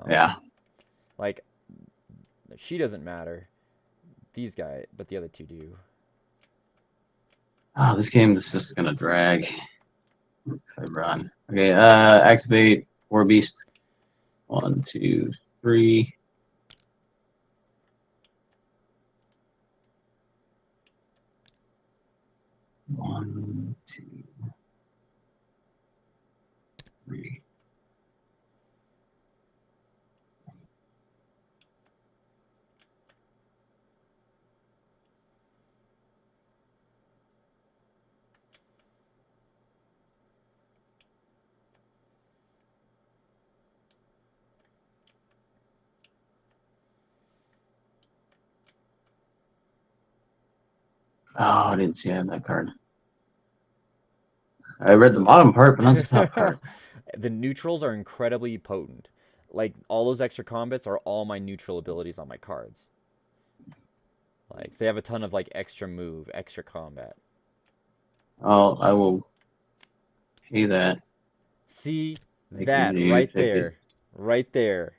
Yeah. Like, she doesn't matter. These guys, but the other 2 do. Oh, this game is just gonna drag. If I run. Okay, activate War Beast. 1, 2, 3. One, two, three. Oh, I didn't see I had that card. I read the bottom part, but not the top part. The neutrals are incredibly potent. Like, all those extra combats are all my neutral abilities on my cards. Like, they have a ton of, like, extra move, extra combat. Oh, I will pay that. See? Thank you, That dude. right there. Right there.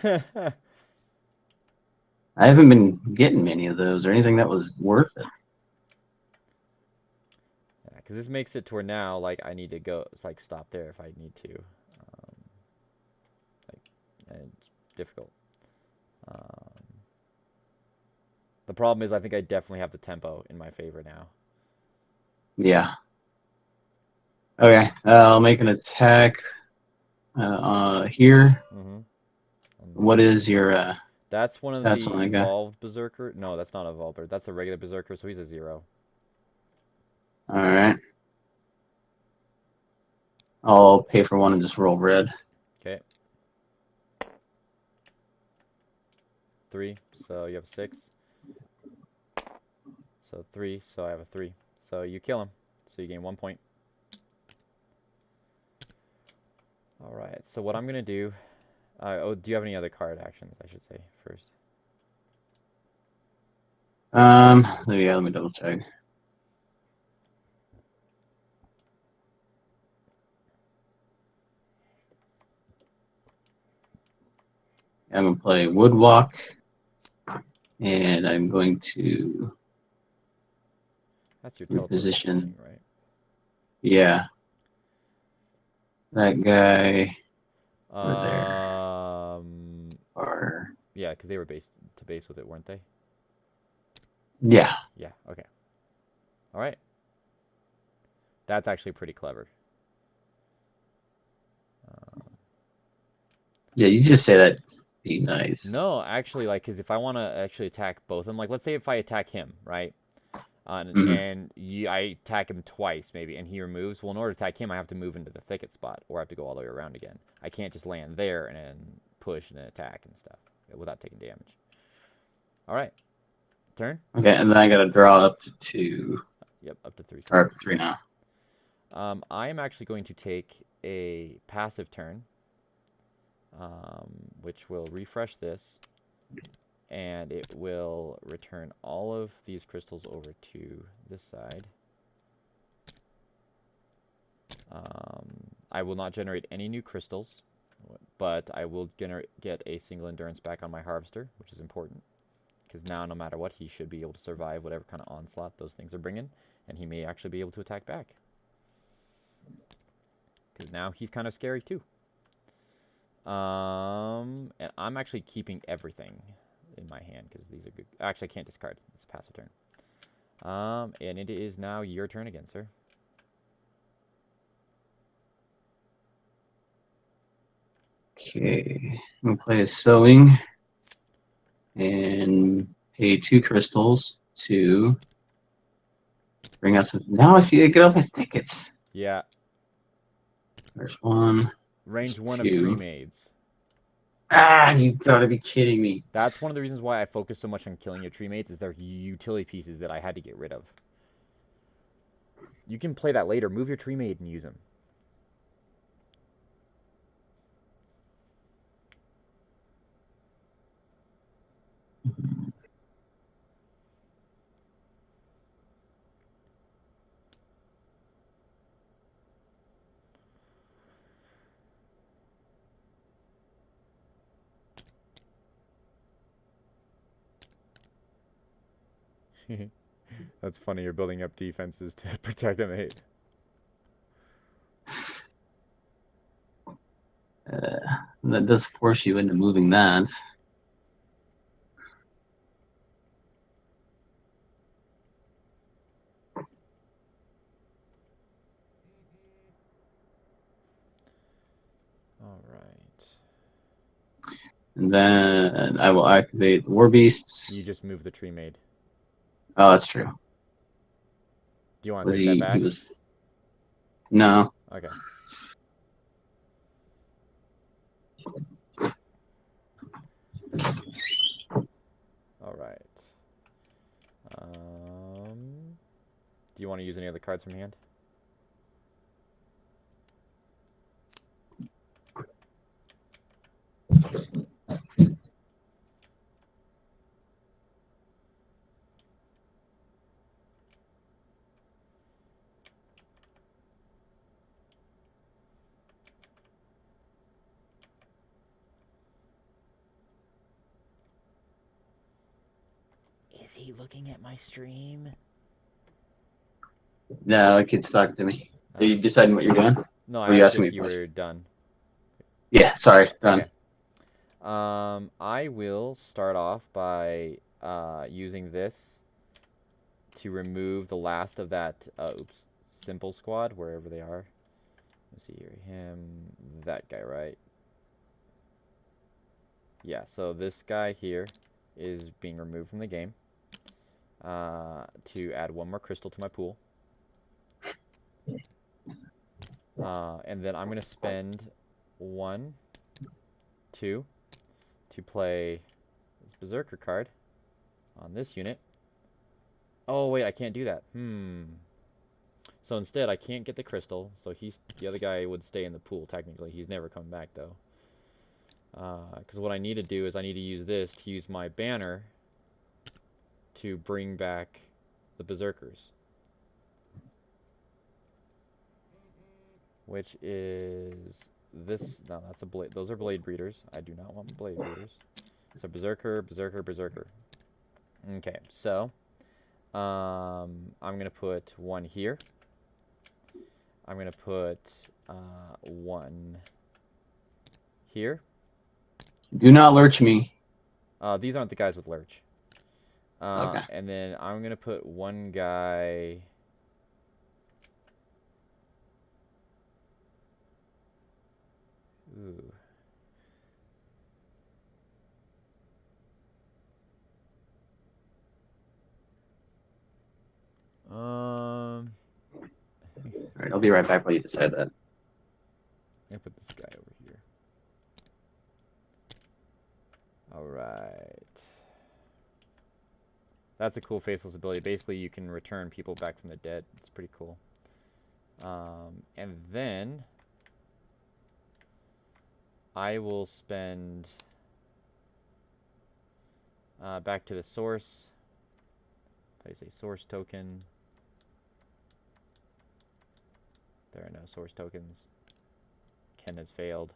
I haven't been getting many of those or anything that was worth it. Yeah, because this makes it to where now, like, I need to go, it's like, stop there if I need to. And it's difficult. The problem is I think I definitely have the tempo in my favor now. Yeah. Okay, I'll make an attack here. Mm-hmm. What is your That's one of stats the on that guy? evolved berserker. No, that's not evolved, but that's a regular berserker, so he's a 0. All right. I'll pay for one and just roll red. Okay. 3, so you have a 6. So 3, so I have a 3. So you kill him, so you gain 1 point. Alright, so what I'm going to do... oh, do you have any other card actions, I should say, first? Let me double check. I'm gonna play Woodwalk, and I'm going to That's your teleportation reposition. thing, right? Yeah, that guy over there. Or Yeah, because they were base with it, weren't they? yeah, Yeah, okay. Alright. That's actually pretty clever. Yeah, you just say that. Be nice. No, actually, like, because if I want to actually attack both of them, like, let's say if I attack him, right? Hmm. And I attack him twice, maybe, and he removes. Well, in order to attack him, I have to move into the thicket spot, or I have to go all the way around again. I can't just land there and then push and then attack and stuff without taking damage. All right, turn. Okay, and then I gotta draw up to 2, Yep, up to 3 or still. up to 3 now. I am actually going to take a passive turn, which will refresh this, and it will return all of these crystals over to this side. I will not generate any new crystals, but I will get a single endurance back on my harvester, which is important, because now no matter what, he should be able to survive whatever kind of onslaught those things are bringing, and he may actually be able to attack back. Because now he's kind of scary too. And I'm actually keeping everything in my hand because these are good. Actually, I can't discard. It's a passive turn. And it is now your turn again, sir. Okay, I'm gonna play a sewing and pay 2 crystals to bring out some. Now I see it get up my thickets. Yeah. There's 1, Range there's 1 of tree 2. maids. Ah, you gotta be kidding me. That's one of the reasons why I focus so much on killing your tree mates is they're utility pieces that I had to get rid of. You can play that later. Move your tree maid and use them. That's funny. You're building up defenses to protect a mate. That does force you into moving that. All right. And then I will activate War Beasts. You just move the tree maid. Oh, that's true. Do you want to Was take that he back? was no. Okay. All right. Do you want to use any other cards from hand? Is he looking at my stream? No, it gets talking to me. Are you deciding what you're doing? No, Or I are you asked you asking me if a you question? were done. Yeah, sorry, done. Okay. I will start off by using this to remove the last of that, simple squad, wherever they are. Let's see here. Him, that guy, right? Yeah, so this guy here is being removed from the game to add 1 more crystal to my pool. And then I'm going to spend 1, 2 to play this Berserker card on this unit. Oh, wait, I can't do that. So instead, I can't get the crystal, so the other guy would stay in the pool, technically. He's never coming back, though. Because what I need to do is I need to use this to use my banner to bring back the Berserkers. Which is this. No, that's a blade. Those are blade breeders. I do not want blade breeders. So Berserker, Berserker, Berserker. Okay, so I'm gonna put 1 here. I'm gonna put 1 here. Do not lurch me. These aren't the guys with lurch. Okay. And then I'm gonna put 1 guy. Ooh. I'll be right back while you decide that. I'm gonna put this guy over here. All right. That's a cool faceless ability. Basically, you can return people back from the dead. It's pretty cool. And then I will spend back to the source. Place a source token. There are no source tokens. Ken has failed.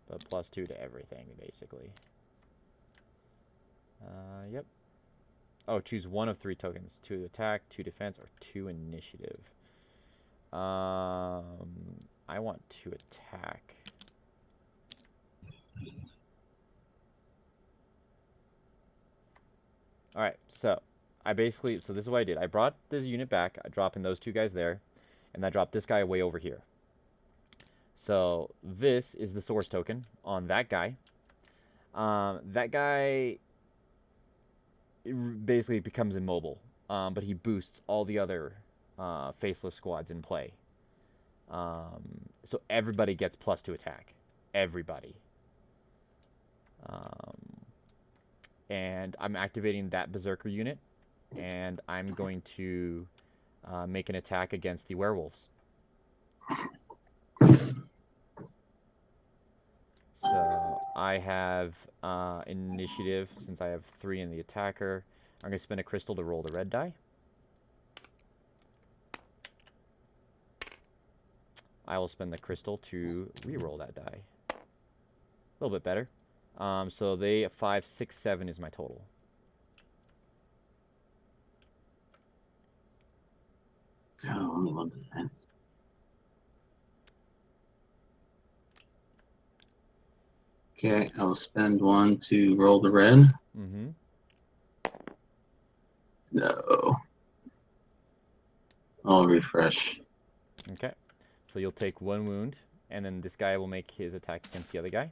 But +2 to everything, basically. Yep. Oh, choose one of 3 tokens. 2 attack, 2 defense, or 2 initiative. I want 2 attack. Alright, so this is what I did. I brought this unit back, I dropping those 2 guys there, and I dropped this guy way over here. So this is the source token on that guy. That guy basically becomes immobile, but he boosts all the other faceless squads in play. So everybody gets +2 attack. Everybody. And I'm activating that Berserker unit, and I'm going to make an attack against the werewolves. So I have initiative, since I have 3 in the attacker. I'm going to spend a crystal to roll the red die. I will spend the crystal to re-roll that die. A little bit better. So 5, 6, 7 is my total. Oh, only 1%. Okay, I'll spend 1 to roll the red. Mm-hmm. No. I'll refresh. Okay. So you'll take 1 wound, and then this guy will make his attack against the other guy.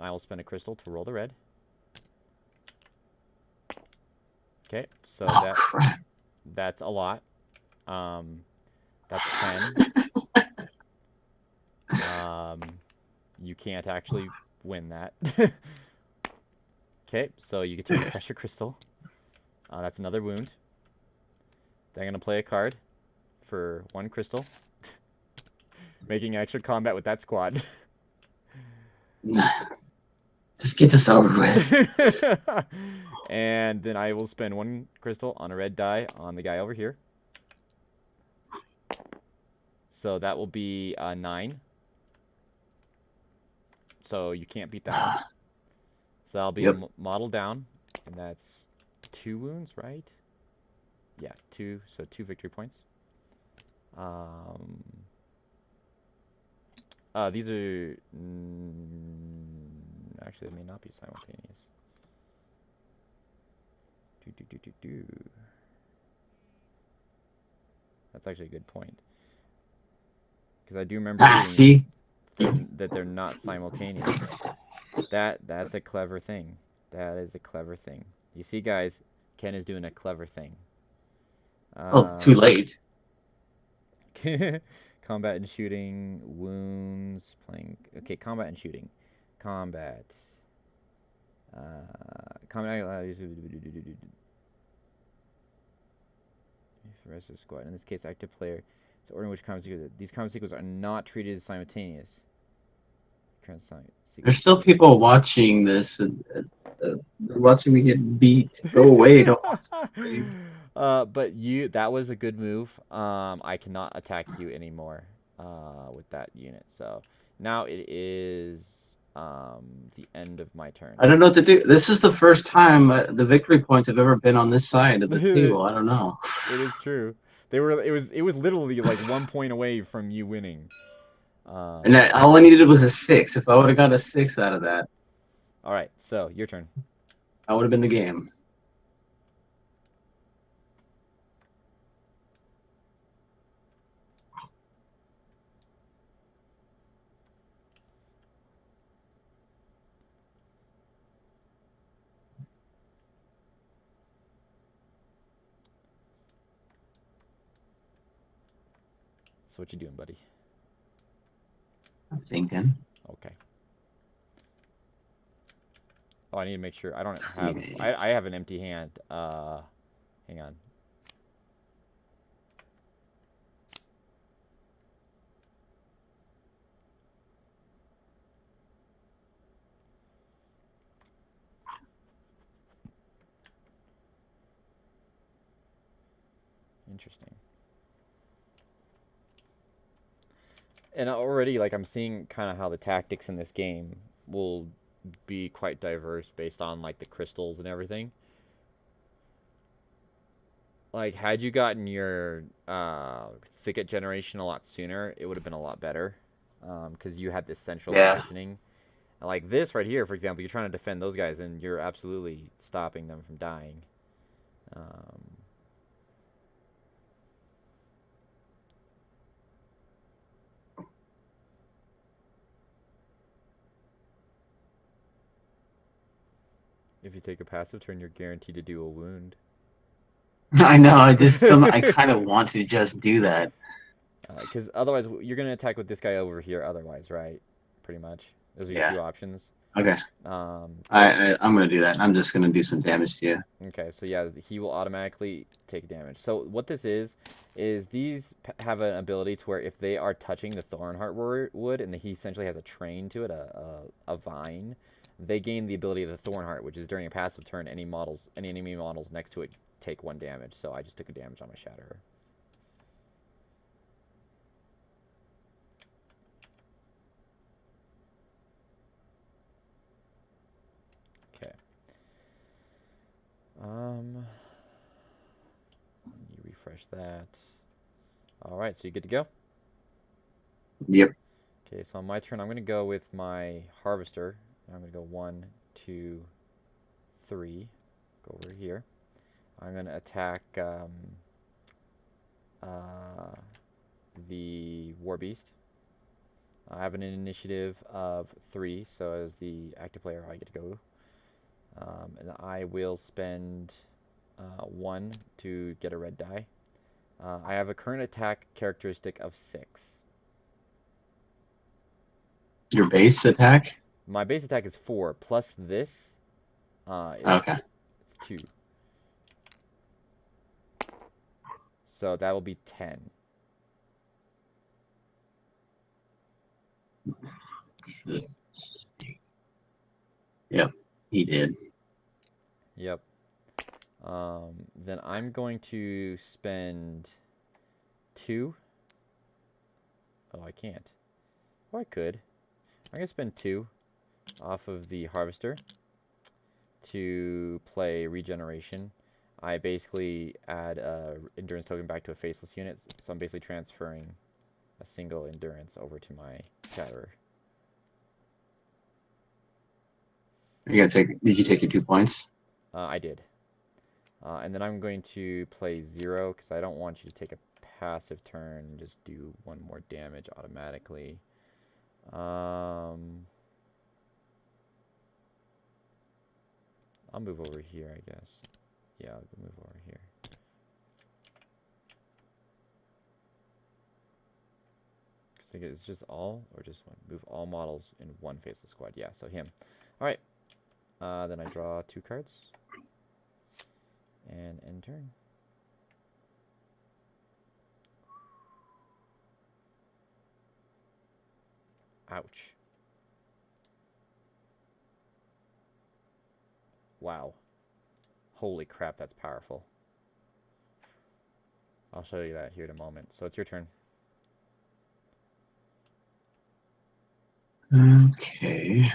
I will spend a crystal to roll the red. Okay, so Crap. that's a lot. That's 10. You can't actually win that. Okay, so you get to refresh your crystal. That's another wound. Then I'm going to play a card for 1 crystal. Making extra combat with that squad. Just get this over with. And then I will spend 1 crystal on a red die on the guy over here. So that will be 9. So you can't beat that one. So that'll be model down. And that's 2 wounds, right? Yeah, 2. So 2 victory points. These are... actually, they may not be simultaneous. That's actually a good point. Because I do remember see? that they're not simultaneous. That's a clever thing. That is a clever thing. You see, guys, Ken is doing a clever thing. Oh, too late. Combat and shooting, wounds, playing... Okay, combat and shooting. Combat. Combat... Rest of the squad. In this case, active player. It's ordering which combat sequences. These combat sequences are not treated as simultaneous. There's still people watching this. They're watching me get beat. Go away. Don't but that was a good move. I cannot attack you anymore with that unit. So now it is the end of my turn. I don't know what to do. This is the first time the victory points have ever been on this side of the table. I don't know. It is true. It was literally like 1 point away from you winning. And all I needed was a 6. If I would have got a 6 out of that, all right. So your turn. I would have been the game. So what you doing, buddy? I'm thinking. Okay. Oh, I need to make sure. I don't have... Maybe. I have an empty hand. Hang on. Interesting. And already, like, I'm seeing kind of how the tactics in this game will be quite diverse based on, like, the crystals and everything. Like, had you gotten your thicket generation a lot sooner, it would have been a lot better. Because you had this central Yeah. positioning. Like this right here, for example, you're trying to defend those guys, and you're absolutely stopping them from dying. Um, if you take a passive turn, you're guaranteed to do a wound. I know. I kind of want to just do that. Because otherwise, you're going to attack with this guy over here otherwise, right? Pretty much. Those are your Yeah. two options. Okay. Um, I'm gonna do that. I'm just gonna do some damage to you. Okay, so yeah, he will automatically take damage. So what this is these have an ability to where if they are touching the Thornheart wood, and he essentially has a train to it, a vine, they gain the ability of the Thornheart, which is during a passive turn, any enemy models next to it take 1 damage. So I just took a damage on my Shatterer. Okay. You refresh that. All right, so you good to go? Yep. Okay, so on my turn, I'm going to go with my Harvester. I'm going to go 1, 2, 3. Go over here. I'm going to attack the War Beast. I have an initiative of 3, so as the active player, I get to go. And I will spend 1 to get a red die. I have a current attack characteristic of 6. Your base attack? My base attack is 4, plus this Okay. it's 2. So that will be 10. Yep, he did. Yep. Then I'm going to spend 2. Oh, I can't. Or I could. I'm going to spend 2 off of the Harvester to play Regeneration. I basically add a Endurance token back to a Faceless unit, so I'm basically transferring a single Endurance over to my Shatterer. Did you take your 2 points? I did. And then I'm going to play 0, because I don't want you to take a passive turn and just do 1 more damage automatically. I'll move over here, I guess. Yeah, I'll move over here. I think it's just all, or just one. Move all models in 1 Faceless squad. Yeah, so him. All right. Then I draw 2 cards. And end turn. Ouch. Wow. Holy crap, that's powerful. I'll show you that here in a moment. So it's your turn. Okay.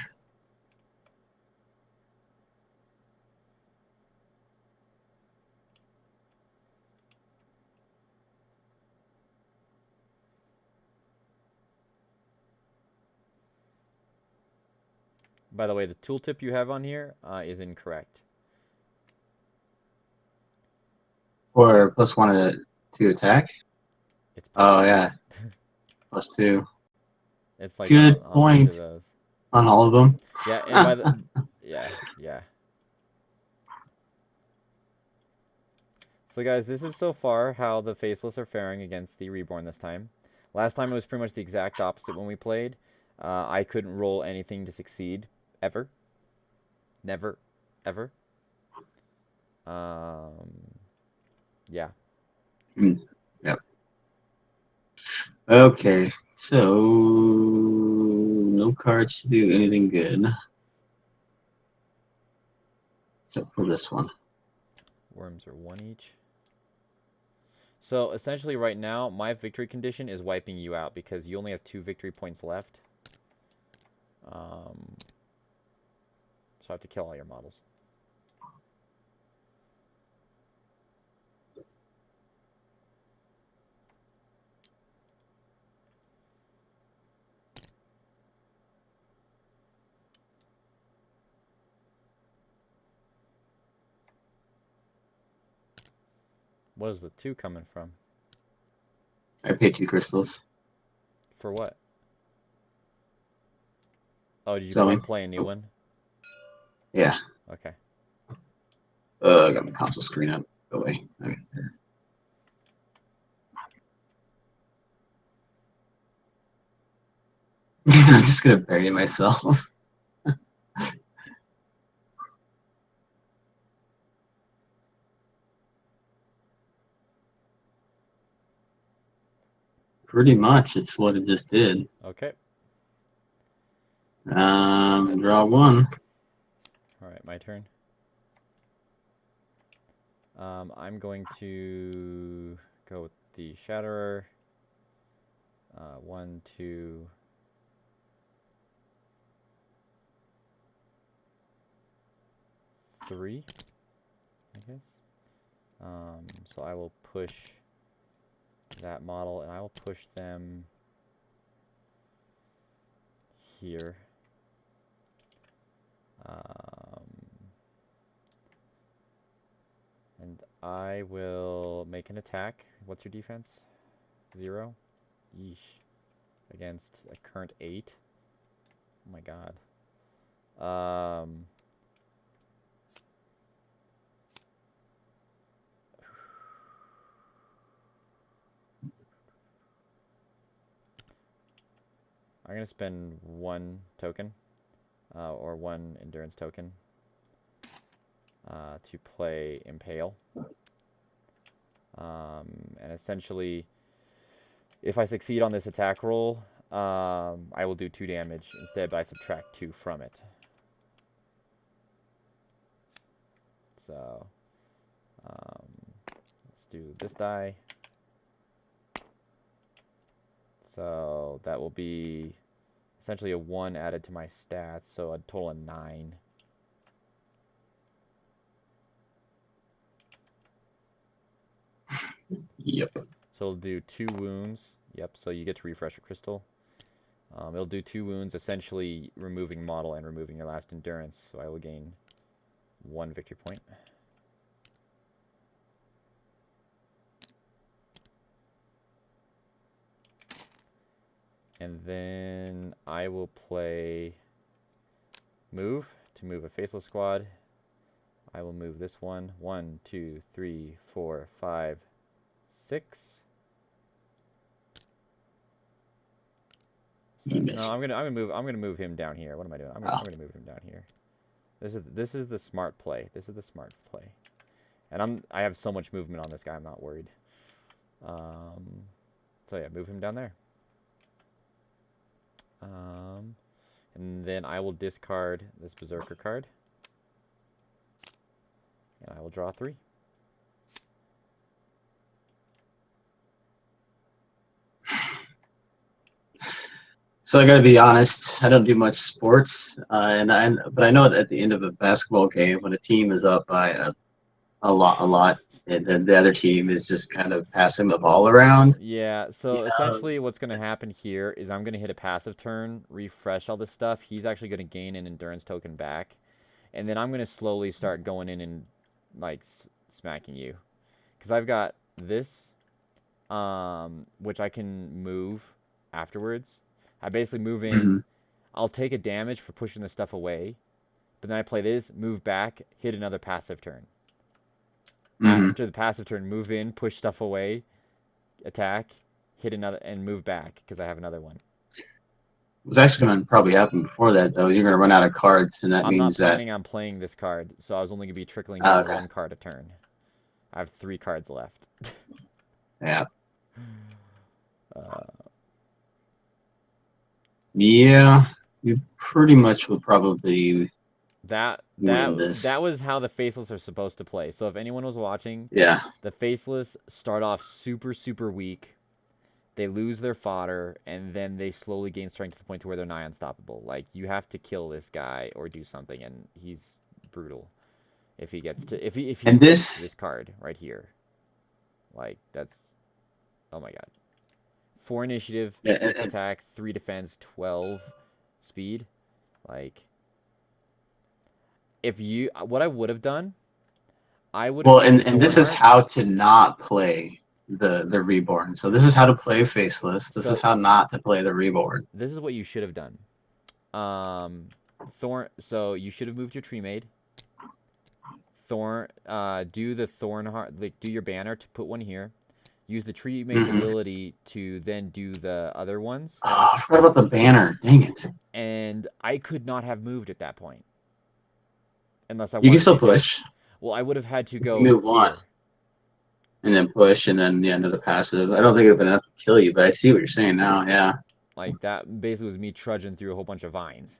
By the way, the tooltip you have on here is incorrect. Or +1 to attack? It's Oh, yeah. +2. It's like Good on each point. of those. On all of them? Yeah, and by the... Yeah. So guys, this is so far how the Faceless are faring against the Reborn this time. Last time it was pretty much the exact opposite when we played. I couldn't roll anything to succeed ever. Never, ever. Yeah. Yep. Okay, so no cards to do anything good. Except for this one. Worms are 1 each. So essentially right now, my victory condition is wiping you out because you only have 2 victory points left. So I have to kill all your models. What is the 2 coming from? I paid 2 crystals. For what? Oh, did you Selling. play a new one? Yeah. Okay. I got my console screen up. Go away. Okay. I'm just gonna bury myself. Pretty much, it's what it just did. Okay. Draw 1. All right, my turn. I'm going to go with the Shatterer. 1, 2, 3, I guess. So I will push that model, and I will push them here. And I will make an attack. What's your defense? 0? Yeesh. Against a current 8. Oh my god. I'm going to spend 1 token, or 1 endurance token, to play Impale. And essentially, if I succeed on this attack roll, I will do 2 damage instead, but I subtract 2 from it. So, let's do this die. So that will be essentially a 1 added to my stats, so a total of 9. Yep. So it'll do 2 wounds. Yep, so you get to refresh your crystal. It'll do 2 wounds, essentially removing model and removing your last endurance. So I will gain 1 victory point. And then I will play move to move a faceless squad. I will move this one. 1, 2, 3, 4, 5, 6. No, I'm gonna move him down here. What am I doing? I'm gonna move him down here. This is the smart play. This is the smart play. And I have so much movement on this guy. I'm not worried. So yeah, move him down there. And then I will discard this Berserker card. And I will draw 3. So I gotta be honest. I don't do much sports, but I know that at the end of a basketball game, when a team is up by a lot, and then the other team is just kind of passing the ball around. Yeah, so essentially what's going to happen here is I'm going to hit a passive turn, refresh all this stuff. He's actually going to gain an endurance token back. And then I'm going to slowly start going in and, like, smacking you. Because I've got this, which I can move afterwards. I basically move in. I'll take a damage for pushing the stuff away. But then I play this, move back, hit another passive turn. After the passive turn, move in, push stuff away, attack, hit another, and move back because I have another one. What's actually going to probably happen before that, though, you're going to run out of cards, and that I'm not means that. planning on playing this card, so I was only going to be trickling Oh, down okay. one card a turn. I have 3 cards left. Yeah. Uh, Yeah. You pretty much would probably that win that that this. was how the faceless are supposed to play. So if anyone was watching, Yeah. the faceless start off super weak. They lose their fodder, and then they slowly gain strength to the point to where they're nigh unstoppable. Like, you have to kill this guy or do something, and he's brutal. If he gets to, if he And gets this, this card right here, like, that's, oh my god. 4 initiative, yeah, 6 attack, 3 defense, 12 speed. Like, if you, what I would have done, I would have well, used and this is Thornheart. how to not play the reborn. So this is how to play faceless. This is So how not to play the reborn. this is what you should have done. So you should have moved your tree maid. Do the Thornheart, like, do your banner to put one here. Use the tree mate's ability to then do the other ones. Oh, I forgot about the banner. Dang it. And I could not have moved at that point. Unless I You can wanted still to just, push. well, I would have had to You go move one here. and then push and then another passive. I don't think it would have been enough to kill you, but I see what you're saying now. Yeah. Like, that basically was me trudging through a whole bunch of vines.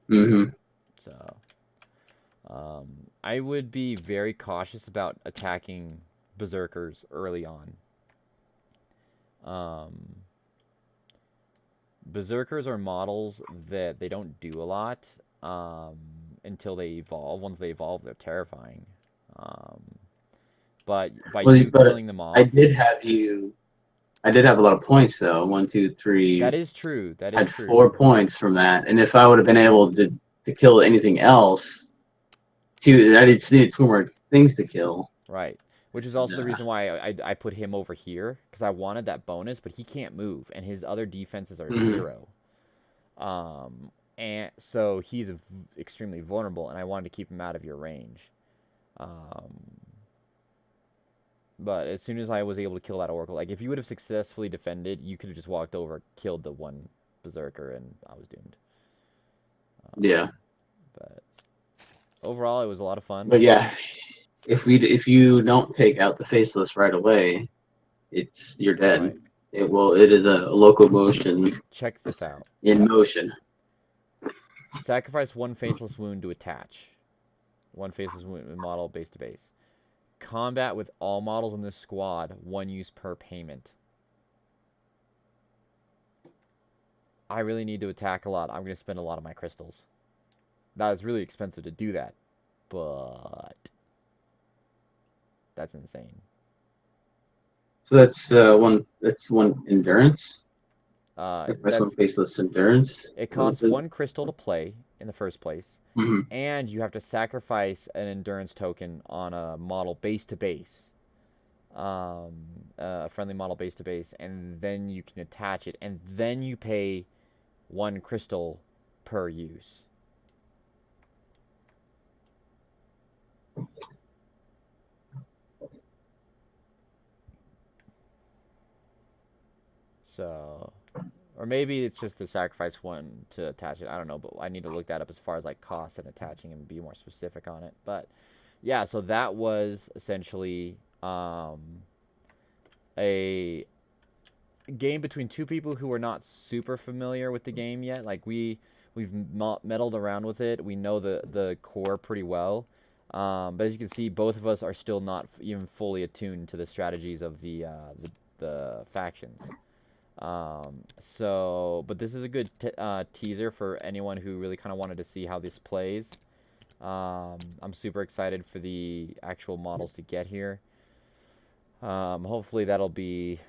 Mm-hmm. So, I would be very cautious about attacking berserkers early on. Berserkers are models that they don't do a lot until they evolve. Once they evolve, they're terrifying. But by Well, you but killing them I off, did have you. I did have a lot of points though. One, two, that three. is true. That I is had true. 4 points from that, and if I would have been able to kill anything else, I just needed 2 more things to kill. Right. Which is also the reason why I put him over here, because I wanted that bonus, but he can't move, and his other defenses are Mm-hmm. 0. And so he's extremely vulnerable, and I wanted to keep him out of your range. But as soon as I was able to kill that Oracle, like, if you would have successfully defended, you could have just walked over, killed the one Berserker, and I was doomed. Yeah. But overall, it was a lot of fun. But yeah, if you don't take out the faceless right away, you're dead. Right. It is a locomotion Check this out. in motion. Sacrifice 1 faceless wound to attach. 1 faceless wound model base to base. Combat with all models in this squad, 1 use per payment. I really need to attack a lot. I'm going to spend a lot of my crystals. That is really expensive to do that, but that's insane. So that's one. That's one endurance. Sacrifice That's, 1 faceless endurance. it costs 1 crystal to play in the first place, Mm-hmm. and you have to sacrifice an endurance token on a model base to base, a friendly model base to base, and then you can attach it, and then you pay 1 crystal per use. So, or maybe it's just the sacrifice 1 to attach it. I don't know, but I need to look that up as far as, like, cost and attaching and be more specific on it. But yeah, so that was essentially a game between 2 people who are not super familiar with the game yet. Like, we've meddled around with it. We know the core pretty well. But as you can see, both of us are still not even fully attuned to the strategies of the factions. But this is a good teaser for anyone who really kind of wanted to see how this plays. I'm super excited for the actual models to get here. Hopefully that'll be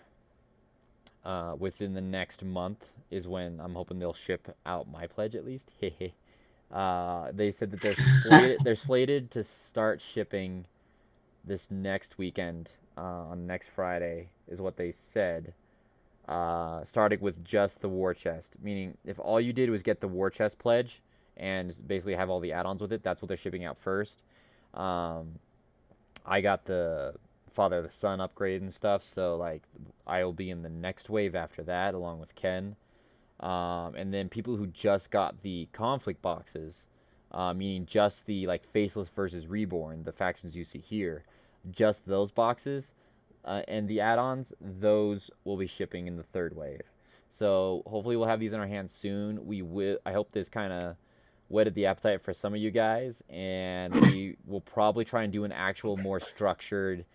within the next month is when I'm hoping they'll ship out my pledge, at least. They said that they're slated to start shipping this next weekend, on next Friday, is what they said. Starting with just the war chest, meaning if all you did was get the war chest pledge and basically have all the add-ons with it, that's what they're shipping out first. I got the Father of the Sun upgrade and stuff. So like I will be in the next wave after that, along with Ken. And then people who just got the conflict boxes, meaning just the like Faceless versus Reborn, the factions you see here, just those boxes, and the add-ons, those will be shipping in the third wave. So hopefully we'll have these in our hands soon. We will. I hope this kind of whetted the appetite for some of you guys, and we will probably try and do an actual more structured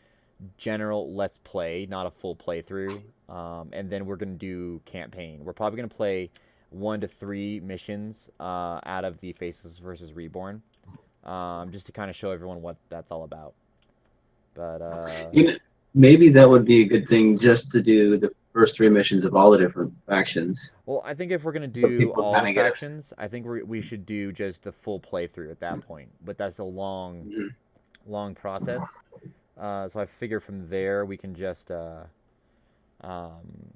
general let's play, not a full playthrough. And then we're gonna do campaign. We're probably gonna play 1 to 3 missions out of the Faceless versus Reborn, just to kind of show everyone what that's all about. But You know, maybe that would be a good thing just to do the first 3 missions of all the different factions. well, I think if we're gonna So do people all kind the of get it. factions, I think we should do just the full playthrough at that point. But that's a long, Mhm. long process. So I figure from there um,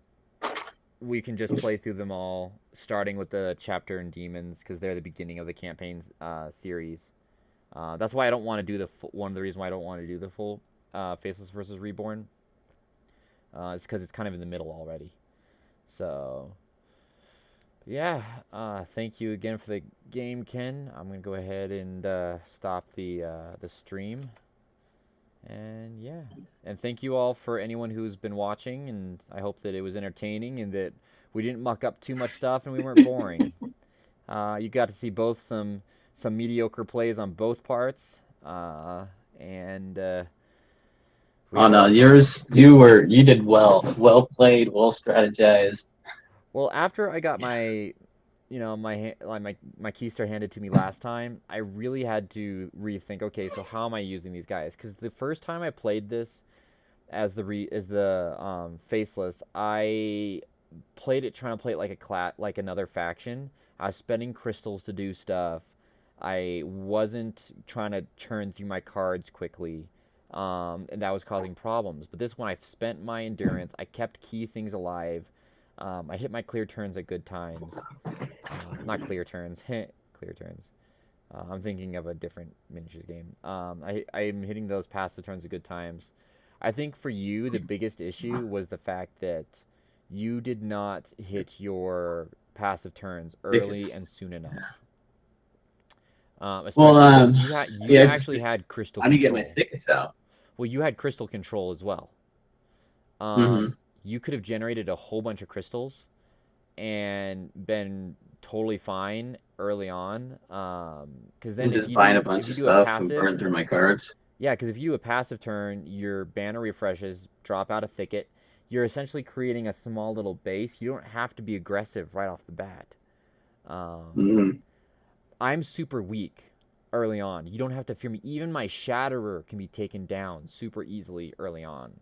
we can just play through them all, starting with the chapter and demons because they're the beginning of the campaign series. That's why I don't want to do one of the reasons why I don't want to do the full Faceless versus Reborn is because it's kind of in the middle already. So yeah, thank you again for the game, Ken. I'm gonna go ahead and stop the stream. And yeah, and thank you all for anyone who's been watching, and I hope that it was entertaining and that we didn't muck up too much stuff and we weren't boring. You got to see both some mediocre plays on both parts, and we Oh had a no, lot of fun. you did well. Well played, well strategized. Well, after I got my, like my keister handed to me last time, I really had to rethink. Okay, so how am I using these guys? Because the first time I played this as the faceless, I played it trying to play it like like another faction. I was spending crystals to do stuff. I wasn't trying to churn through my cards quickly, and that was causing problems. But this one, I spent my endurance. I kept key things alive. I hit my clear turns at good times. Not clear turns, clear turns. I'm thinking of a different miniatures game. I'm hitting those passive turns at good times. I think for you, the biggest issue was the fact that you did not hit your passive turns early and Tickets. soon enough. Well, Especially because you yeah, I just actually had crystal I need to get my control. thickets out. Well, you had crystal control as well. Mm-hmm. You could have generated a whole bunch of crystals and been totally fine early on. Because then And just buying a bunch if you of do a stuff and passive, burn through my cards. yeah, because if you do a passive turn, your banner refreshes, drop out a thicket. You're essentially creating a small little base. You don't have to be aggressive right off the bat. Um, Mm-hmm. I'm super weak early on. You don't have to fear me. Even my Shatterer can be taken down super easily early on.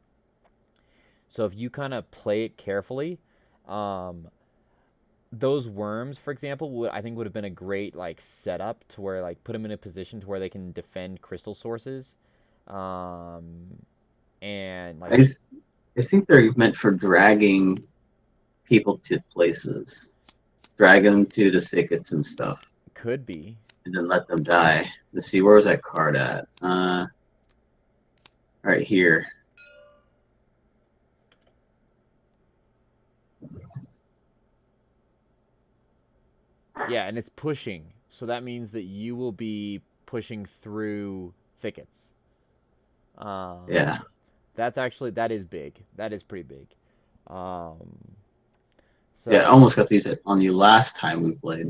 So if you kind of play it carefully, um, those worms, for example, I think would have been a great like setup to where like put them in a position to where they can defend crystal sources, um, and like I th- I think they're meant for dragging people to places, dragging them to the thickets and stuff, could be. and then let them die. Let's see, where's that card at? Right here. Yeah, and it's pushing, so that means that you will be pushing through thickets. Um, Yeah, that is big. That is pretty big. Um, yeah. I so almost got these on you last time we played.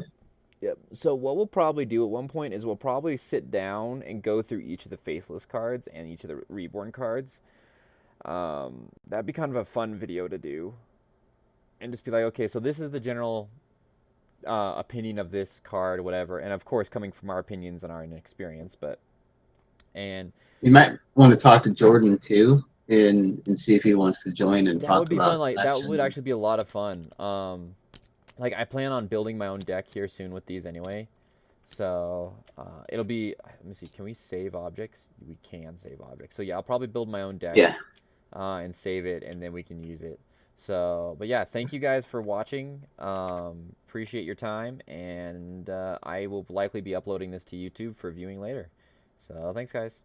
yep. So what we'll probably do at one point is we'll probably sit down and go through each of the faceless cards and each of the reborn cards. That'd be kind of a fun video to do, and just be like, okay, so this is the general opinion of this card, whatever, and of course coming from our opinions and our inexperience, but and You might want to talk to Jordan too, and see if he wants to join and that would talk be fun. about Like that would action. actually be a lot of fun. Like I plan on building my own deck here soon with these anyway. So it'll be. Let me see. Can we save objects? We can save objects. So yeah, I'll probably build my own deck Yeah. and save it, and then we can use it. So, but yeah, thank you guys for watching. Appreciate your time, and I will likely be uploading this to YouTube for viewing later. So thanks, guys.